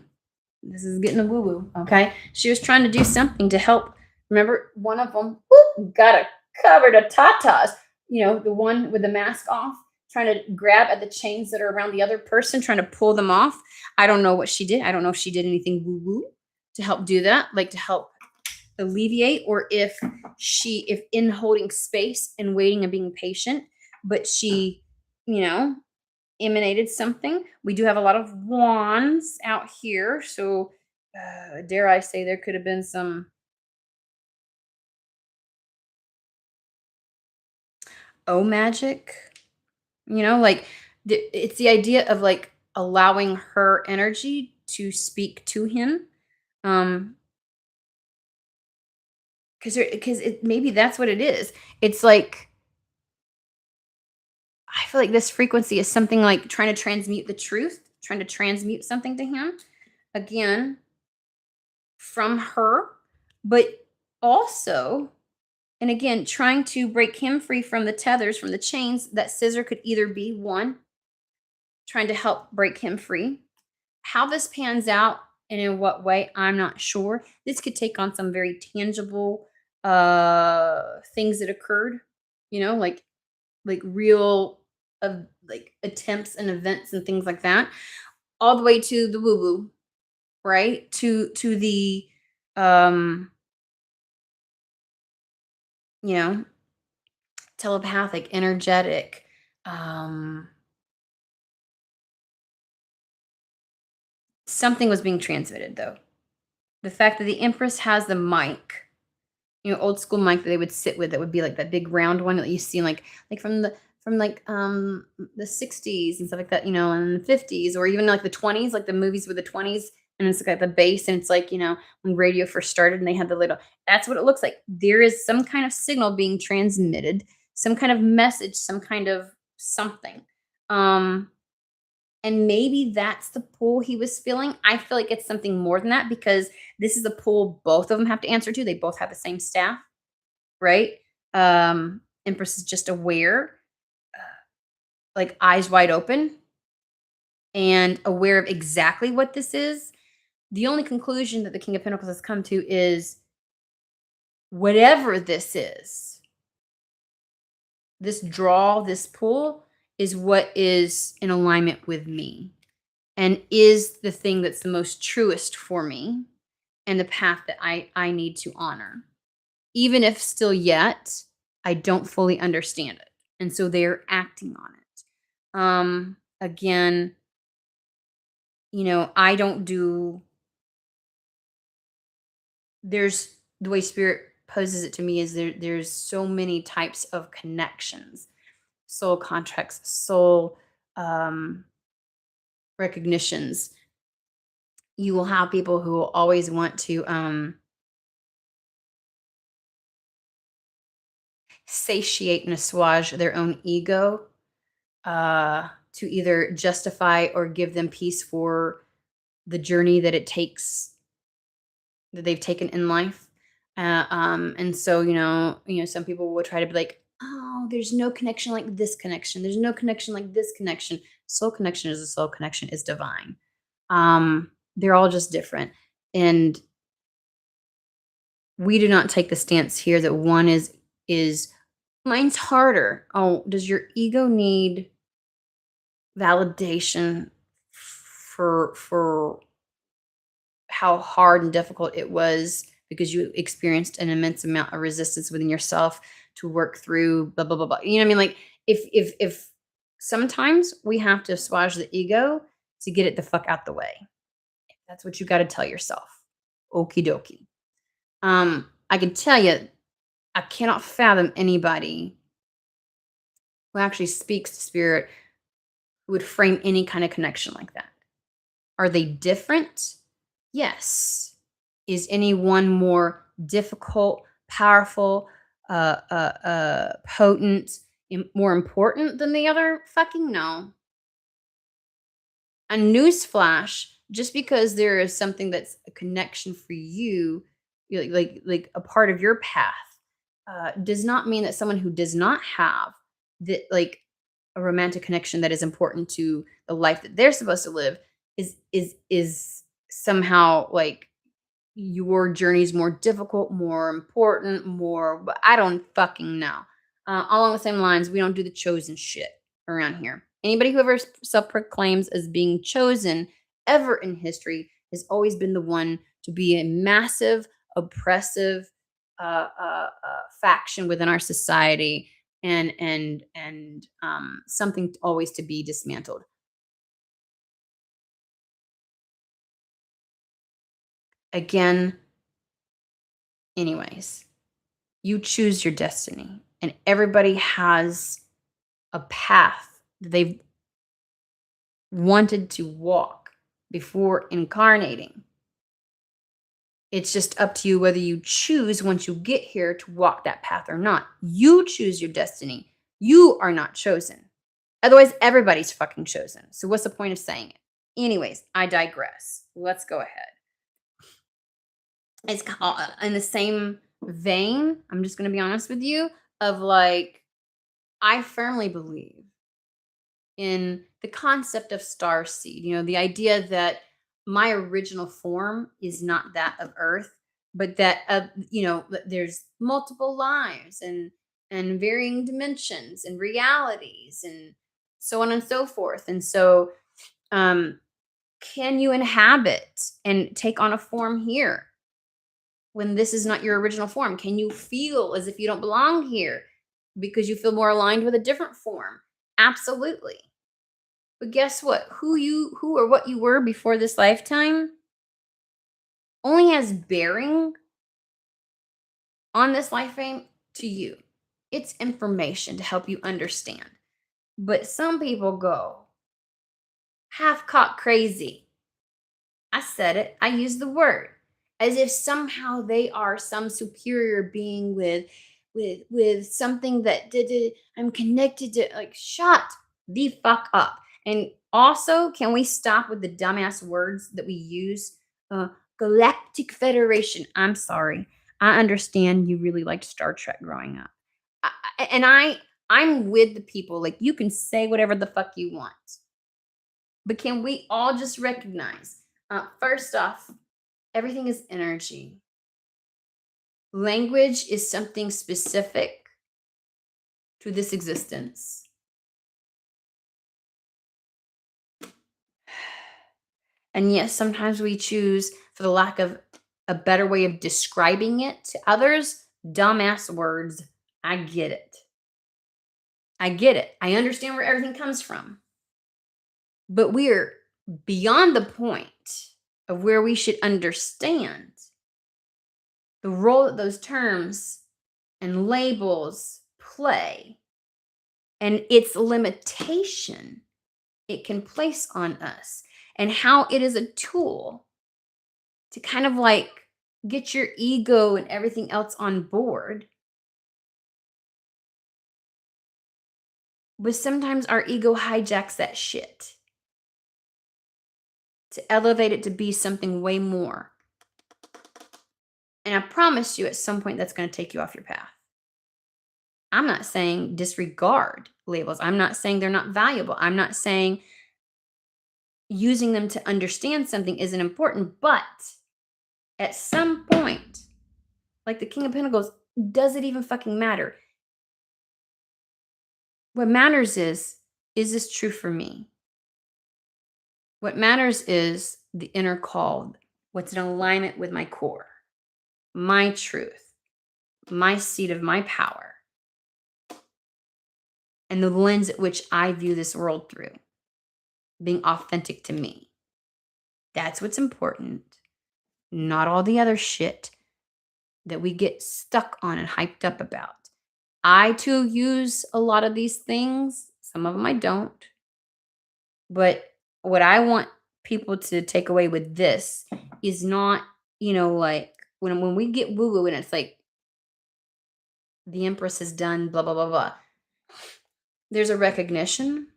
This is getting a woo-woo, okay? She was trying to do something to help. Remember, one of them got a covered a tatas. The one with the mask off, trying to grab at the chains that are around the other person, trying to pull them off. I don't know what she did. I don't know if she did anything woo-woo to help do that, like to help alleviate, or if in holding space and waiting and being patient, but she, emanated something. We do have a lot of wands out here, so dare I say, there could have been some magic. Like it's the idea of like allowing her energy to speak to him. Um, because it maybe that's what it is. It's like I feel like this frequency is something like trying to transmute the truth, trying to transmute something to him again from her, but also, and again, trying to break him free from the tethers, from the chains. That scissor could either be one, trying to help break him free. How this pans out and in what way, I'm not sure. This could take on some very tangible things that occurred, like real like attempts and events and things like that, all the way to the woo woo, right? To the um, you know, telepathic, energetic. Um, Something was being transmitted though. The fact that the Empress has the mic, old school mic that they would sit with, that would be like that big round one that you see like from like the 60s and stuff like that, and the 50s, or even like the 20s, like the movies with the 20s, and it's like the bass, and it's like, when radio first started and they had the little, that's what it looks like. There is some kind of signal being transmitted, some kind of message, some kind of something. Um and maybe that's the pull he was feeling. I feel like it's something more than that, because this is the pull both of them have to answer to. They both have the same staff, right? Empress is just aware, like eyes wide open, and aware of exactly what this is. The only conclusion that the King of Pentacles has come to is whatever this draw, this pull is what is in alignment with me, and is the thing that's the most truest for me, and the path that I need to honor, even if still yet I don't fully understand it. And so they're acting on it. Again, I don't do, there's, the way spirit poses it to me is there's so many types of connections, soul contracts, soul um recognitions. You will have people who will always want to satiate and assuage their own ego, to either justify or give them peace for the journey that it takes, that they've taken in life. And so, some people will try to be like, oh, there's no connection like this connection. There's no connection like this connection. Soul connection is a soul connection, is divine. They're all just different. And we do not take the stance here that one is mine's harder. Oh, does your ego need validation for how hard and difficult it was, because you experienced an immense amount of resistance within yourself to work through blah blah blah blah. You know what I mean? Like if sometimes we have to assuage the ego to get it the fuck out the way. That's what you got to tell yourself. Okie dokie. I can tell you, I cannot fathom anybody who actually speaks to spirit who would frame any kind of connection like that. Are they different? Yes. Is any one more difficult, powerful, potent, more important than the other? Fucking no. A newsflash, just because there is something that's a connection for you, like a part of your path, does not mean that someone who does not have that, like a romantic connection that is important to the life that they're supposed to live, is somehow like your journey is more difficult, more important, more. But I don't fucking know. Along the same lines, we don't do the chosen shit around here. Anybody who ever self proclaims as being chosen ever in history has always been the one to be a massive, oppressive faction within our society, and something always to be dismantled. Again, anyways, you choose your destiny, and everybody has a path that they've wanted to walk before incarnating. It's just up to you whether you choose once you get here to walk that path or not. You choose your destiny. You are not chosen. Otherwise, everybody's fucking chosen. So what's the point of saying it? Anyways, I digress. Let's go ahead. It's in the same vein, I'm just going to be honest with you, of like, I firmly believe in the concept of star seed, the idea that my original form is not that of Earth, but that that there's multiple lives and varying dimensions and realities and so on and so forth. And so, can you inhabit and take on a form here when this is not your original form? Can you feel as if you don't belong here because you feel more aligned with a different form? Absolutely. But guess what? Who or what you were before this lifetime only has bearing on this lifetime to you. It's information to help you understand. But some people go half cock crazy. I said it. I used the word as if somehow they are some superior being with something that did I'm connected to. Like, shut the fuck up. And also, can we stop with the dumbass words that we use? Galactic Federation. I'm sorry. I understand you really liked Star Trek growing up. I'm with the people. Like, you can say whatever the fuck you want. But can we all just recognize, first off, everything is energy. Language is something specific to this existence. And yes, sometimes we choose, for the lack of a better way of describing it to others, dumbass words. I get it. I get it. I understand where everything comes from. But we're beyond the point of where we should understand the role that those terms and labels play and its limitation it can place on us, and how it is a tool to kind of like get your ego and everything else on board. But sometimes our ego hijacks that shit to elevate it to be something way more. And I promise you, at some point, that's going to take you off your path. I'm not saying disregard labels. I'm not saying they're not valuable. I'm not saying using them to understand something isn't important. But at some point, like the King of Pentacles, does it even fucking matter? What matters is this true for me? What matters is the inner call, what's in alignment with my core, my truth, my seat of my power, and the lens at which I view this world through, being authentic to me. That's what's important, not all the other shit that we get stuck on and hyped up about. I too use a lot of these things. Some of them I don't. But what I want people to take away with this is not, like when we get woo woo and it's like the Empress has done blah, blah, blah, blah. There's a recognition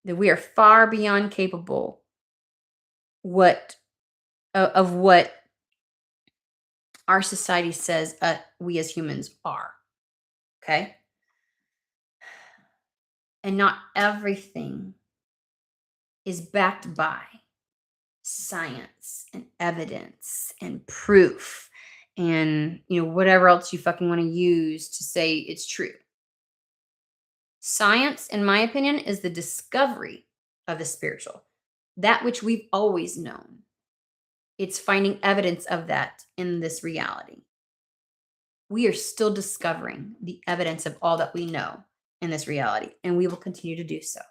that we are far beyond capable of what our society says we as humans are. Okay? And not everything is backed by science and evidence and proof and whatever else you fucking want to use to say it's true. Science, in my opinion, is the discovery of the spiritual, that which we've always known. It's finding evidence of that in this reality. We are still discovering the evidence of all that we know in this reality, and we will continue to do so.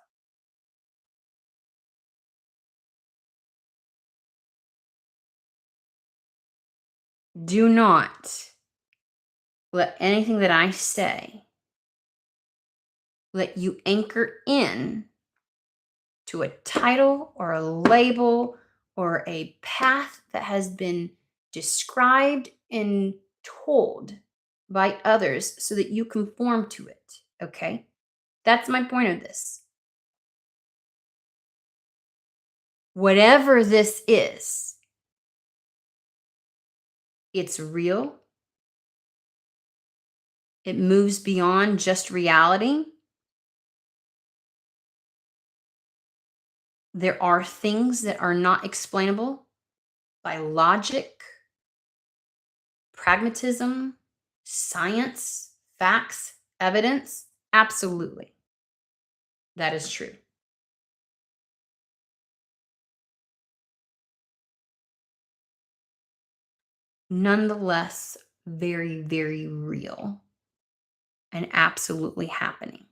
Do not let anything that I say let you anchor in to a title or a label or a path that has been described and told by others so that you conform to it. Okay? That's my point of this. Whatever this is, it's real. It moves beyond just reality. There are things that are not explainable by logic, pragmatism, science, facts, evidence. Absolutely. That is true. Nonetheless, very, very real and absolutely happening.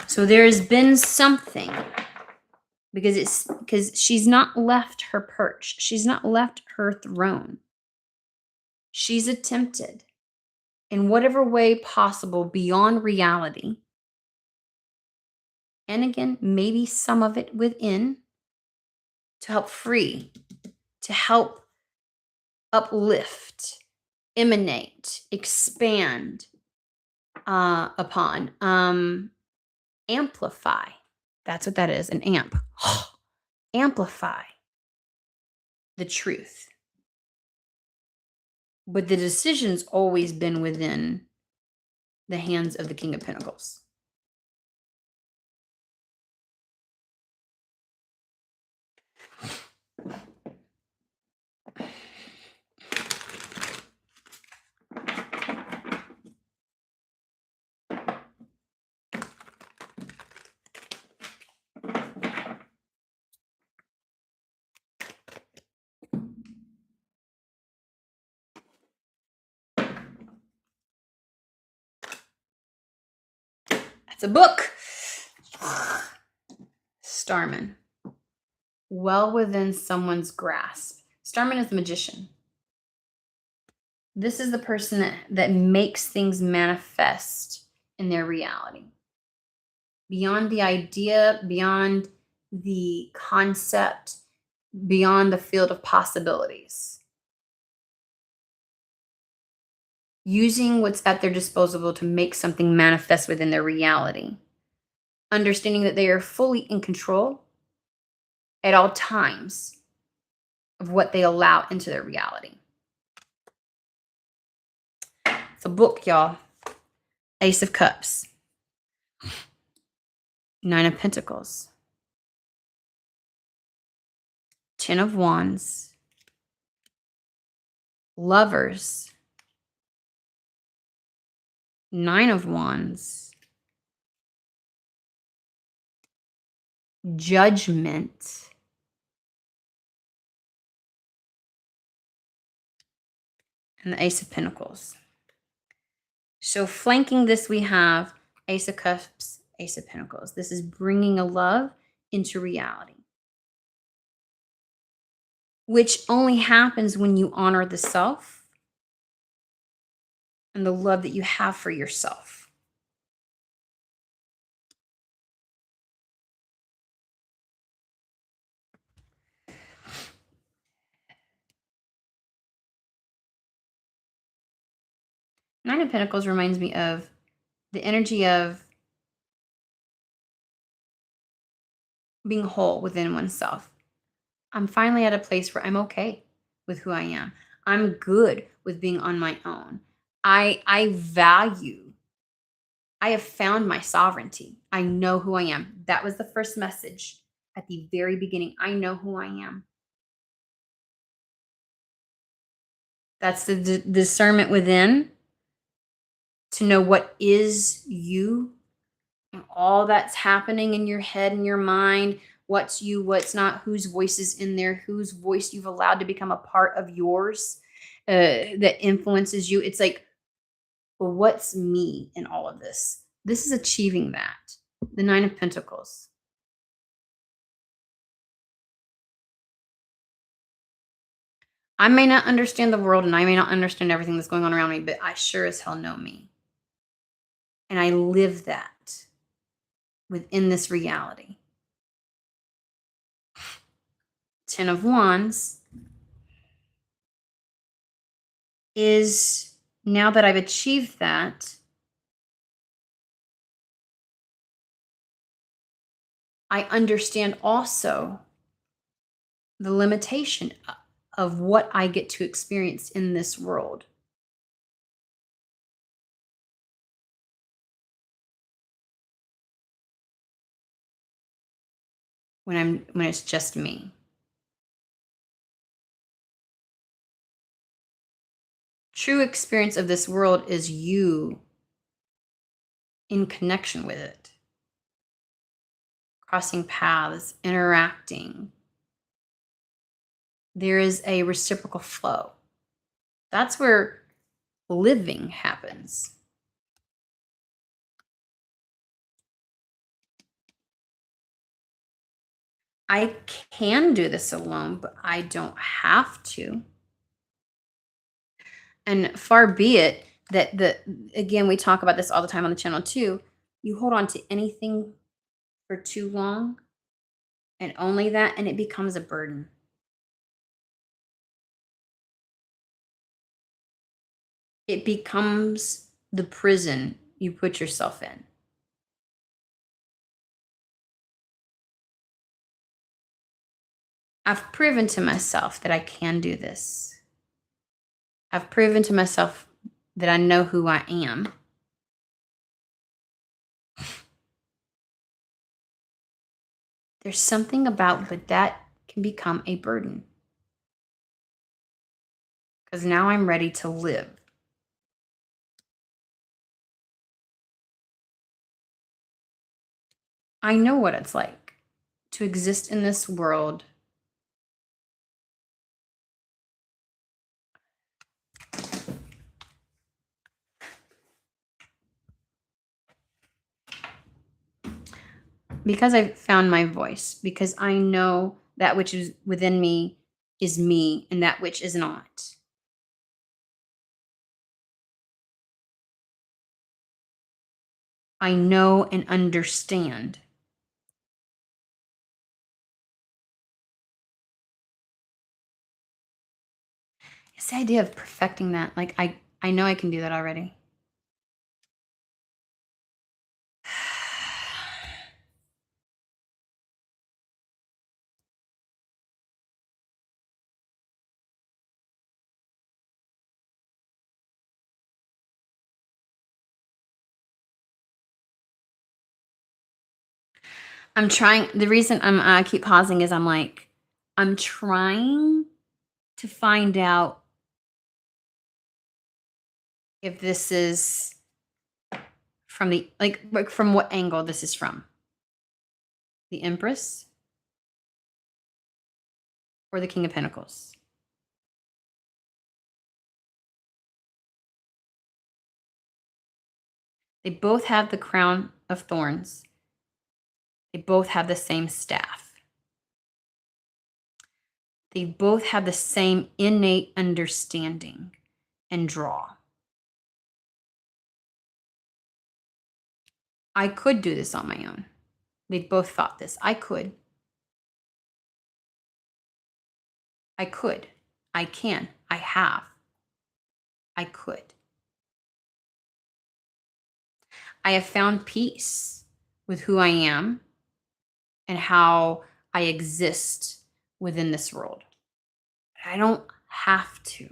So there's been something because she's not left her perch. She's not left her throne. She's attempted in whatever way possible beyond reality. And again, maybe some of it within to help free, to help uplift, emanate, expand upon, amplify. That's what that is, an amp. Amplify the truth. But the decision's always been within the hands of the King of Pentacles. That's a book. Starman. Well within someone's grasp. Starman is the magician. This is the person that makes things manifest in their reality. Beyond the idea, beyond the concept, beyond the field of possibilities. Using what's at their disposal to make something manifest within their reality. Understanding that they are fully in control at all times of what they allow into their reality. It's a book, y'all. Ace of Cups. 9 of Pentacles. 10 of Wands. Lovers. 9 of Wands. Judgment. And the Ace of Pentacles. So flanking this, we have Ace of Cups, Ace of Pentacles. This is bringing a love into reality, which only happens when you honor the self and the love that you have for yourself. Nine of Pentacles reminds me of the energy of being whole within oneself. I'm finally at a place where I'm okay with who I am. I'm good with being on my own. I have found my sovereignty. I know who I am. That was the first message at the very beginning. I know who I am. That's the discernment within to know what is you and all that's happening in your head and your mind. What's you, what's not, whose voice is in there, whose voice you've allowed to become a part of yours that influences you. It's like, well, what's me in all of this? This is achieving that. The 9 of Pentacles. I may not understand the world and I may not understand everything that's going on around me, but I sure as hell know me. And I live that within this reality. 10 of Wands is now that I've achieved that, I understand also the limitation of what I get to experience in this world. When it's just me. True experience of this world is you in connection with it, crossing paths, interacting. There is a reciprocal flow. That's where living happens. I can do this alone, but I don't have to. And far be it that again, we talk about this all the time on the channel too. You hold on to anything for too long and only that, and it becomes a burden. It becomes the prison you put yourself in. I've proven to myself that I can do this. I've proven to myself that I know who I am. There's something about, but that can become a burden. Because now I'm ready to live. I know what it's like to exist in this world because I've found my voice, because I know that which is within me is me and that which is not. I know and understand. It's the idea of perfecting that. Like I know I can do that already. I'm trying. The reason I keep pausing is I'm trying to find out if this is from the like from what angle this is from. The Empress or the King of Pentacles. They both have the crown of thorns. They both have the same staff. They both have the same innate understanding and draw. I could do this on my own. They both thought this. I could. I could. I can. I have. I could. I have found peace with who I am and how I exist within this world. I don't have to.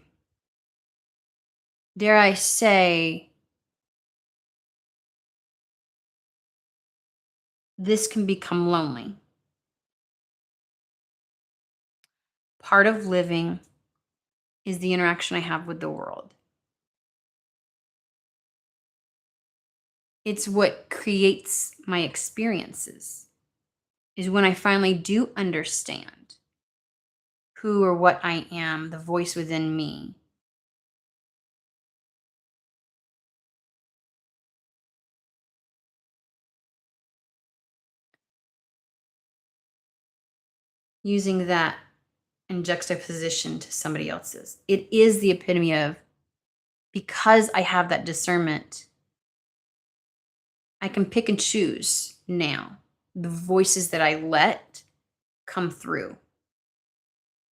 Dare I say, this can become lonely. Part of living is the interaction I have with the world. It's what creates my experiences, is when I finally do understand who or what I am, the voice within me. Using that in juxtaposition to somebody else's. It is the epitome of, because I have that discernment, I can pick and choose now the voices that I let come through.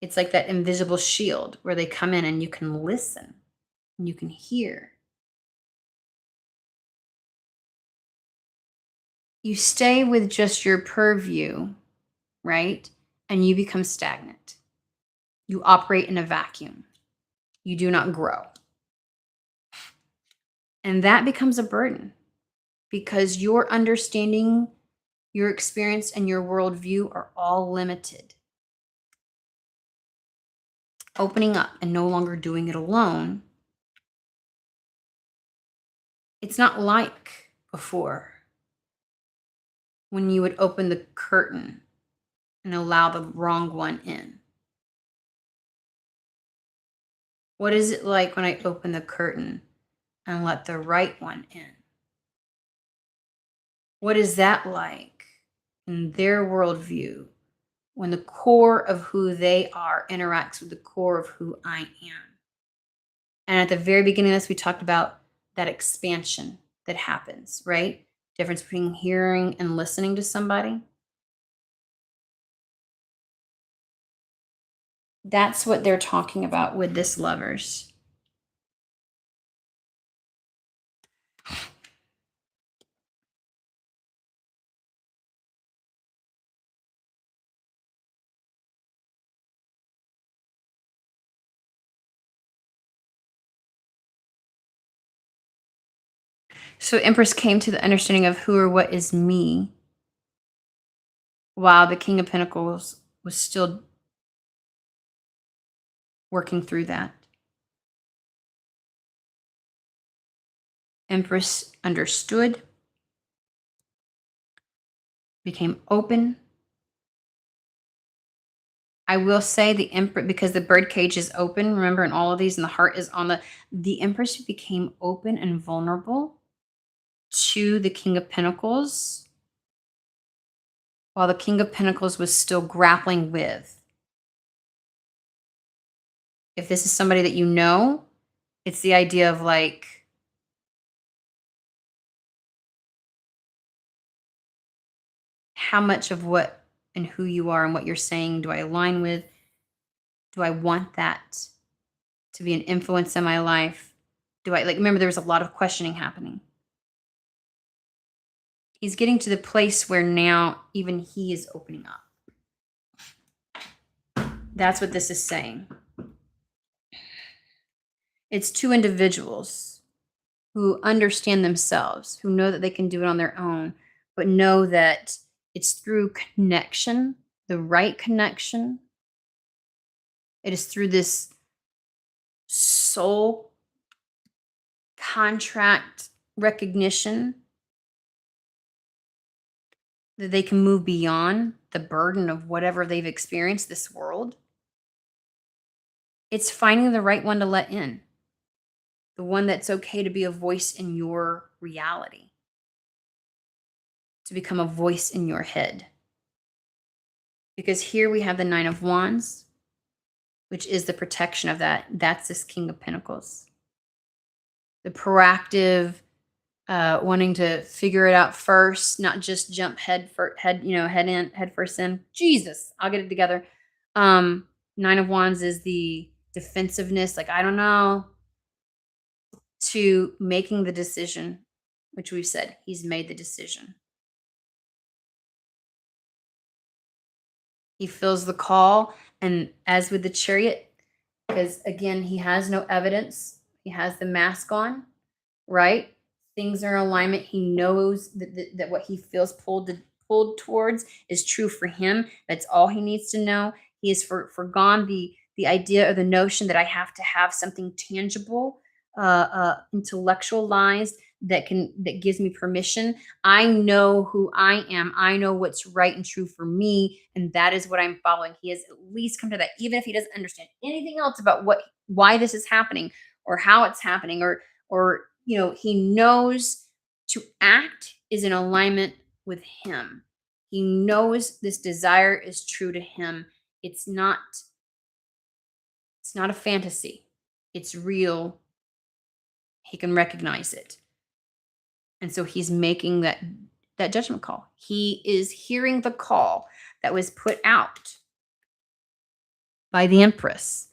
It's like that invisible shield where they come in and you can listen and you can hear. You stay with just your purview, right? And you become stagnant. You operate in a vacuum. You do not grow. And that becomes a burden because your understanding, your experience, and your worldview are all limited. Opening up and no longer doing it alone, it's not like before when you would open the curtain and allow the wrong one in. What is it like when I open the curtain and let the right one in? What is that like in their worldview when the core of who they are interacts with the core of who I am? And at the very beginning of this, we talked about that expansion that happens, right? Difference between hearing and listening to somebody. That's what they're talking about with this lovers. So Empress came to the understanding of who or what is me, while the King of Pentacles was still working through that. Empress understood, became open. I will say the Empress, because the bird cage is open, remember, in all of these, and the heart is on the Empress became open and vulnerable to the King of Pentacles, while the King of Pentacles was still grappling with. If this is somebody that you know, it's the idea of like, how much of what and who you are and what you're saying do I align with? Do I want that to be an influence in my life? Do I, like, remember, there was a lot of questioning happening. He's getting to the place where now even he is opening up. That's what this is saying. It's two individuals who understand themselves, who know that they can do it on their own, but know that it's through connection, the right connection. It is through this soul contract recognition that they can move beyond the burden of whatever they've experienced this world. It's finding the right one to let in, the one that's okay to be a voice in your reality, to become a voice in your head. Because here we have the Nine of Wands, which is the protection of that. That's this King of Pentacles. The proactive, wanting to figure it out first, not just jump head first in. Jesus, I'll get it together. Nine of Wands is the defensiveness, like, I don't know, to making the decision, which we've said he's made the decision. He feels the call, and as with the Chariot, because again, he has no evidence, he has the mask on, right? Things are in alignment. He knows that what he feels pulled towards is true for him. That's all he needs to know. He has forgone the idea or the notion that I have to have something tangible, intellectualized, that gives me permission. I know who I am. I know what's right and true for me, and that is what I'm following. He has at least come to that, even if he doesn't understand anything else about why this is happening or how it's happening, or he knows to act is in alignment with him. He knows this desire is true to him. It's not It's not a fantasy. It's real. He can recognize it. And so he's making that judgment call. He is hearing the call that was put out by the Empress.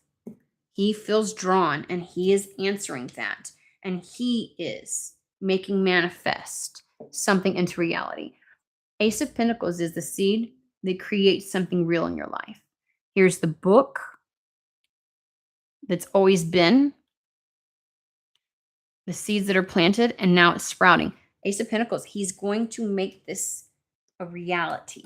He feels drawn and he is answering that. And he is making manifest something into reality. Ace of Pentacles is the seed that creates something real in your life. Here's the book that's always been, the seeds that are planted, and now it's sprouting. Ace of Pentacles, he's going to make this a reality.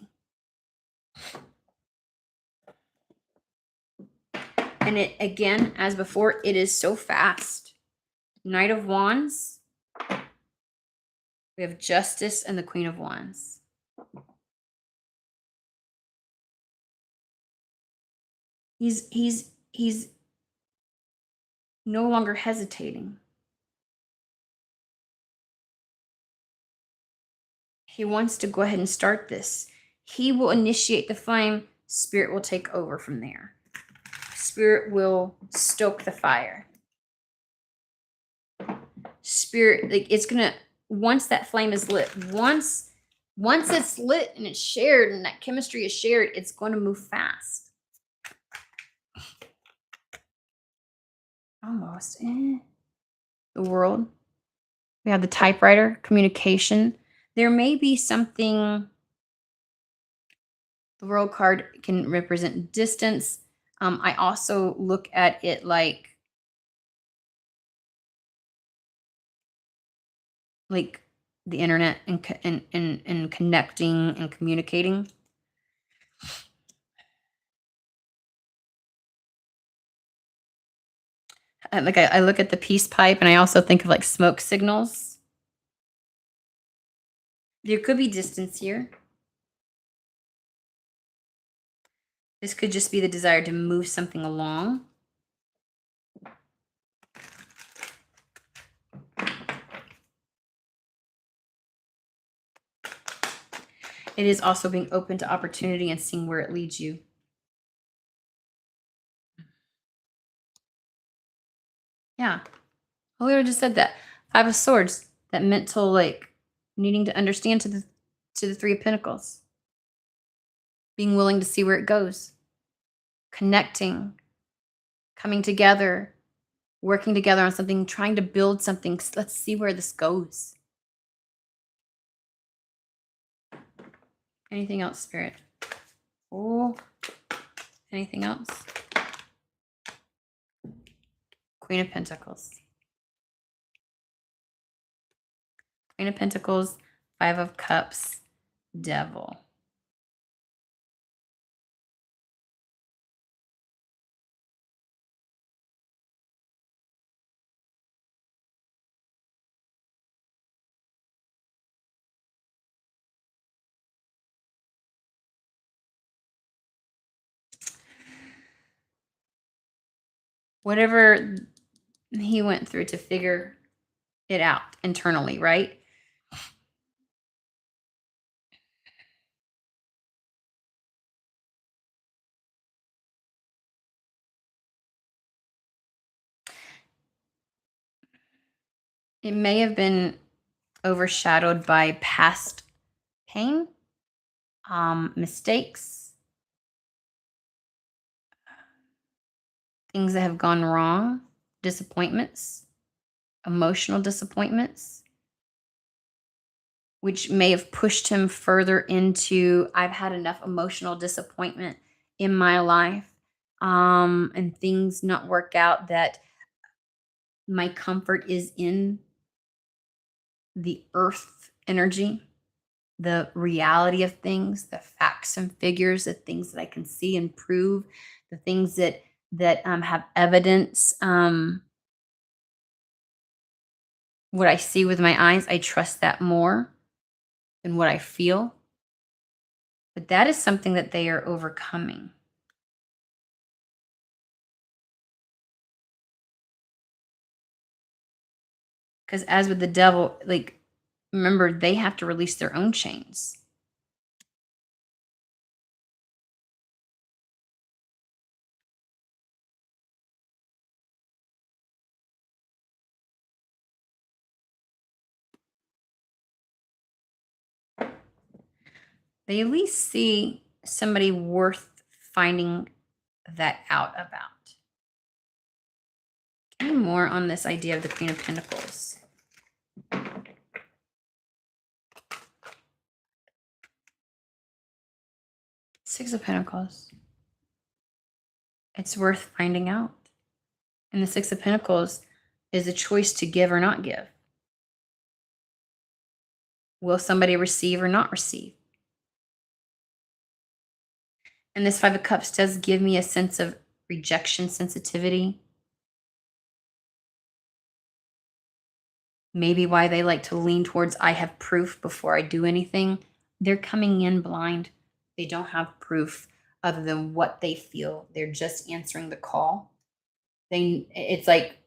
And it, again, as before, it is so fast. Knight of Wands. We have Justice and the Queen of Wands. He's no longer hesitating. He wants to go ahead and start this. He will initiate the flame. Spirit will take over from there. Spirit will stoke the fire. Spirit, like, it's gonna, once that flame is lit, once it's lit and it's shared and that chemistry is shared, it's going to move fast. Almost. The World. We have the typewriter, communication. There may be something. The World card can represent distance. I also look at it like the internet and connecting and communicating. Like I look at the peace pipe and I also think of like smoke signals. There could be distance here. This could just be the desire to move something along. It is also being open to opportunity and seeing where it leads you. Yeah. I literally just said that. Five of Swords, that mental, like, needing to understand to the Three of Pentacles. Being willing to see where it goes. Connecting. Coming together. Working together on something. Trying to build something. Let's see where this goes. Anything else, Spirit? Oh, anything else? Queen of Pentacles. Queen of Pentacles, Five of Cups, Devil. Whatever he went through to figure it out internally, right? It may have been overshadowed by past pain, mistakes, things that have gone wrong, disappointments, emotional disappointments, which may have pushed him further into, I've had enough emotional disappointment in my life, and things not work out, that my comfort is in the earth energy, the reality of things, the facts and figures, the things that I can see and prove, the things that have evidence. What I see with my eyes, I trust that more than what I feel. But that is something that they are overcoming. Because as with the Devil, like, remember, they have to release their own chains. they at least see somebody worth finding that out about. Give me more on this idea of the Queen of Pentacles. Six of Pentacles. It's worth finding out. And the Six of Pentacles is a choice to give or not give. Will somebody receive or not receive? And this Five of Cups does give me a sense of rejection sensitivity. Maybe why they like to lean towards, I have proof before I do anything. They're coming in blind. They don't have proof other than what they feel. They're just answering the call. It's like,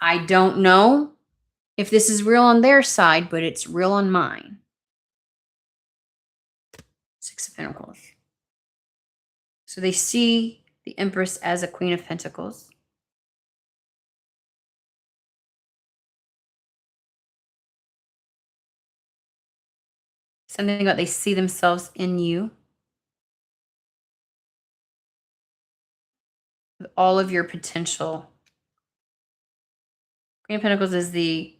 I don't know if this is real on their side, but it's real on mine. Six of Pentacles. So they see the Empress as a Queen of Pentacles. Something about they see themselves in you. With all of your potential. Queen of Pentacles is the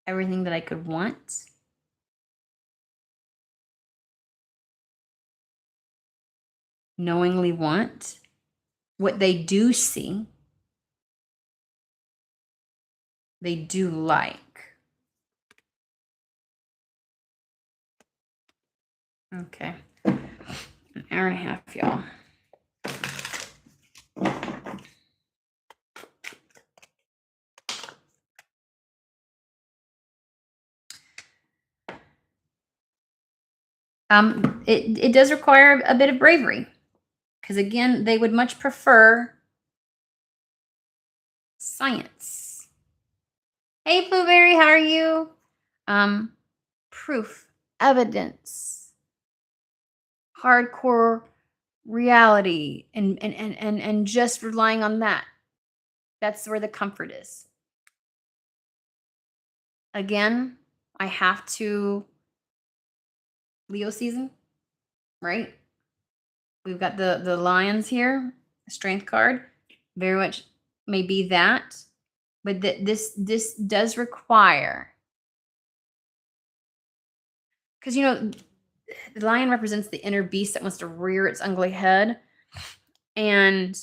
everything that I could want. Knowingly want. What they do see. They do like. Okay. An hour and a half, y'all. It does require a bit of bravery. Because again, they would much prefer science. Hey, Blueberry, how are you? Proof, evidence, hardcore reality, and just relying on that. That's where the comfort is. Again, I have to Leo season, right? We've got the lions here, strength card, very much may be that, but this does require, because the lion represents the inner beast that wants to rear its ugly head, and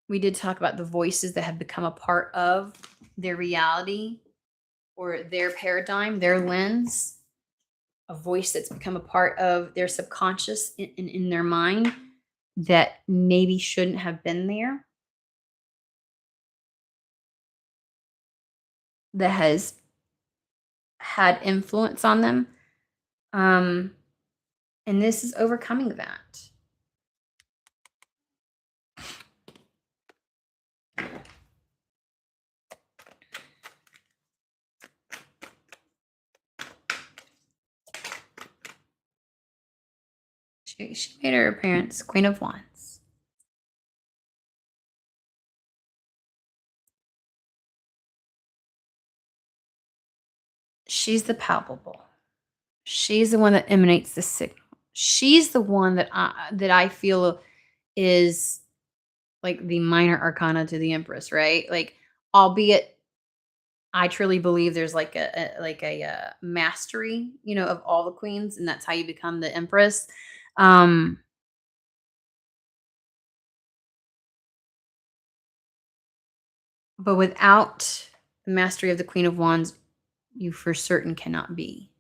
we did talk about the voices that have become a part of their reality or their paradigm, their lens. A voice that's become a part of their subconscious in their mind that maybe shouldn't have been there. That has had influence on them. And this is overcoming that. She made her appearance, Queen of Wands. She's the palpable. She's the one that emanates the signal. She's the one that I feel is like the minor arcana to the Empress, right? Like, albeit I truly believe there's like a mastery, of all the queens, and that's how you become the Empress. But without the mastery of the Queen of Wands, you for certain cannot be.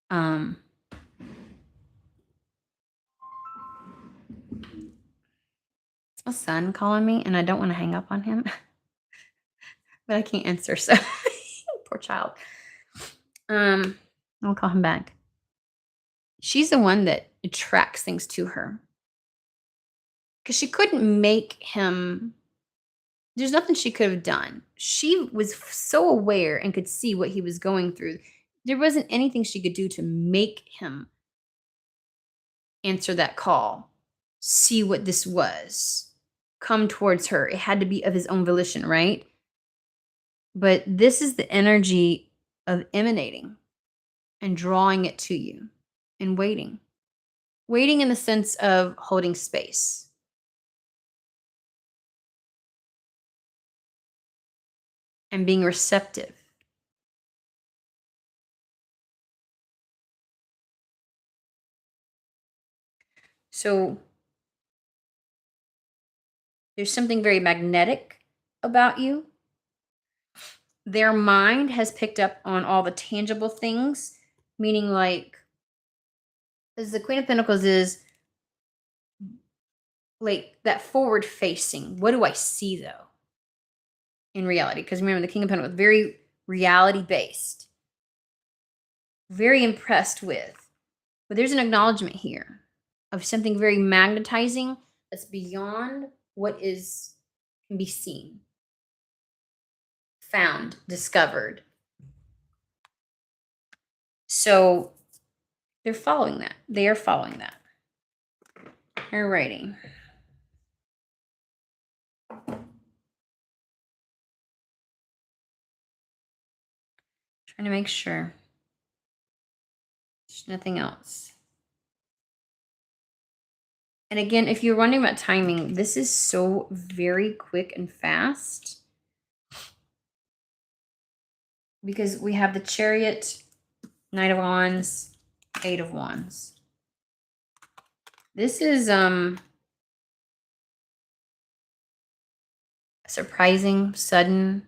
It's my son calling me, and I don't want to hang up on him, but I can't answer. So poor child. I'll call him back. She's the one that attracts things to her. Because she couldn't make him, there's nothing she could have done. She was so aware and could see what he was going through. There wasn't anything she could do to make him answer that call, see what this was, come towards her. It had to be of his own volition, right? But this is the energy of emanating. and drawing it to you and waiting. Waiting in the sense of holding space. And being receptive. So there's something very magnetic about you. Their mind has picked up on all the tangible things, meaning like, as the Queen of Pentacles is like that forward facing. What do I see though in reality? Because remember, the King of Pentacles, very reality based, very impressed with. But there's an acknowledgement here of something very magnetizing that's beyond what can be seen, found, discovered. So they're following that. They are following that. Alrighty. Trying to make sure. There's nothing else. And again, if you're wondering about timing, this is so very quick and fast. Because we have the Chariot, Knight of Wands, Eight of Wands. This is surprising, sudden.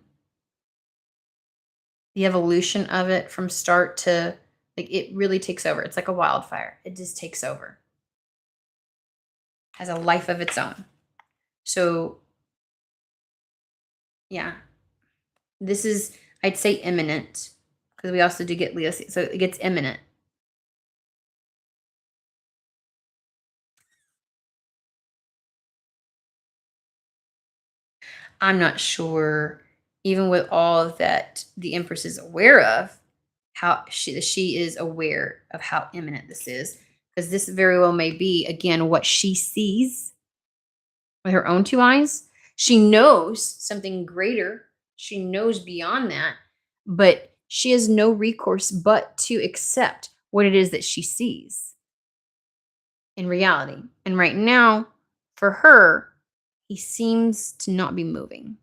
The evolution of it from start to, like, it really takes over. It's like a wildfire. It just takes over. Has a life of its own. So, yeah. This is, I'd say, imminent. Because we also do get Leo, so it gets imminent. I'm not sure, even with all that the Empress is aware of, how she is aware of how imminent this is. Because this very well may be, again, what she sees with her own two eyes. She knows something greater. She knows beyond that. But she has no recourse but to accept what it is that she sees in reality. And right now, for her, he seems to not be moving.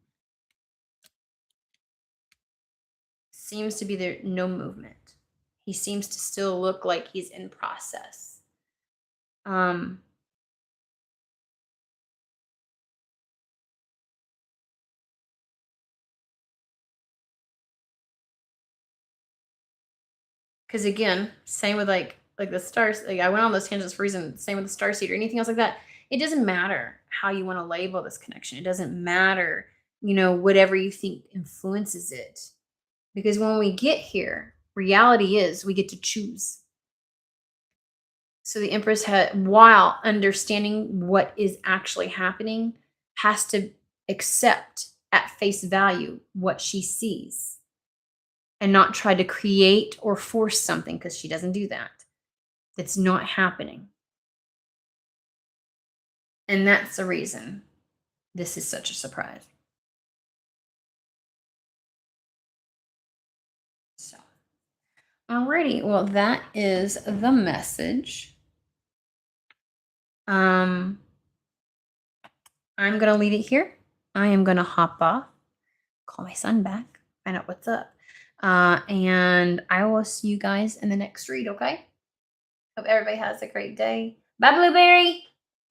Seems to be there, no movement. He seems to still look like he's in process. Because again, same with like the stars. Like I went on those tangents for a reason. Same with the star seed or anything else like that. It doesn't matter how you want to label this connection. It doesn't matter, whatever you think influences it. Because when we get here, reality is we get to choose. So the Empress while understanding what is actually happening, has to accept at face value what she sees and not try to create or force something, because she doesn't do that. It's not happening. And that's the reason this is such a surprise. So, alrighty. Well, that is the message. I'm going to leave it here. I am going to hop off, call my son back, find out what's up. And I will see you guys in the next read, okay? Hope everybody has a great day. Bye, Blueberry.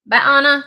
Bye, Anna.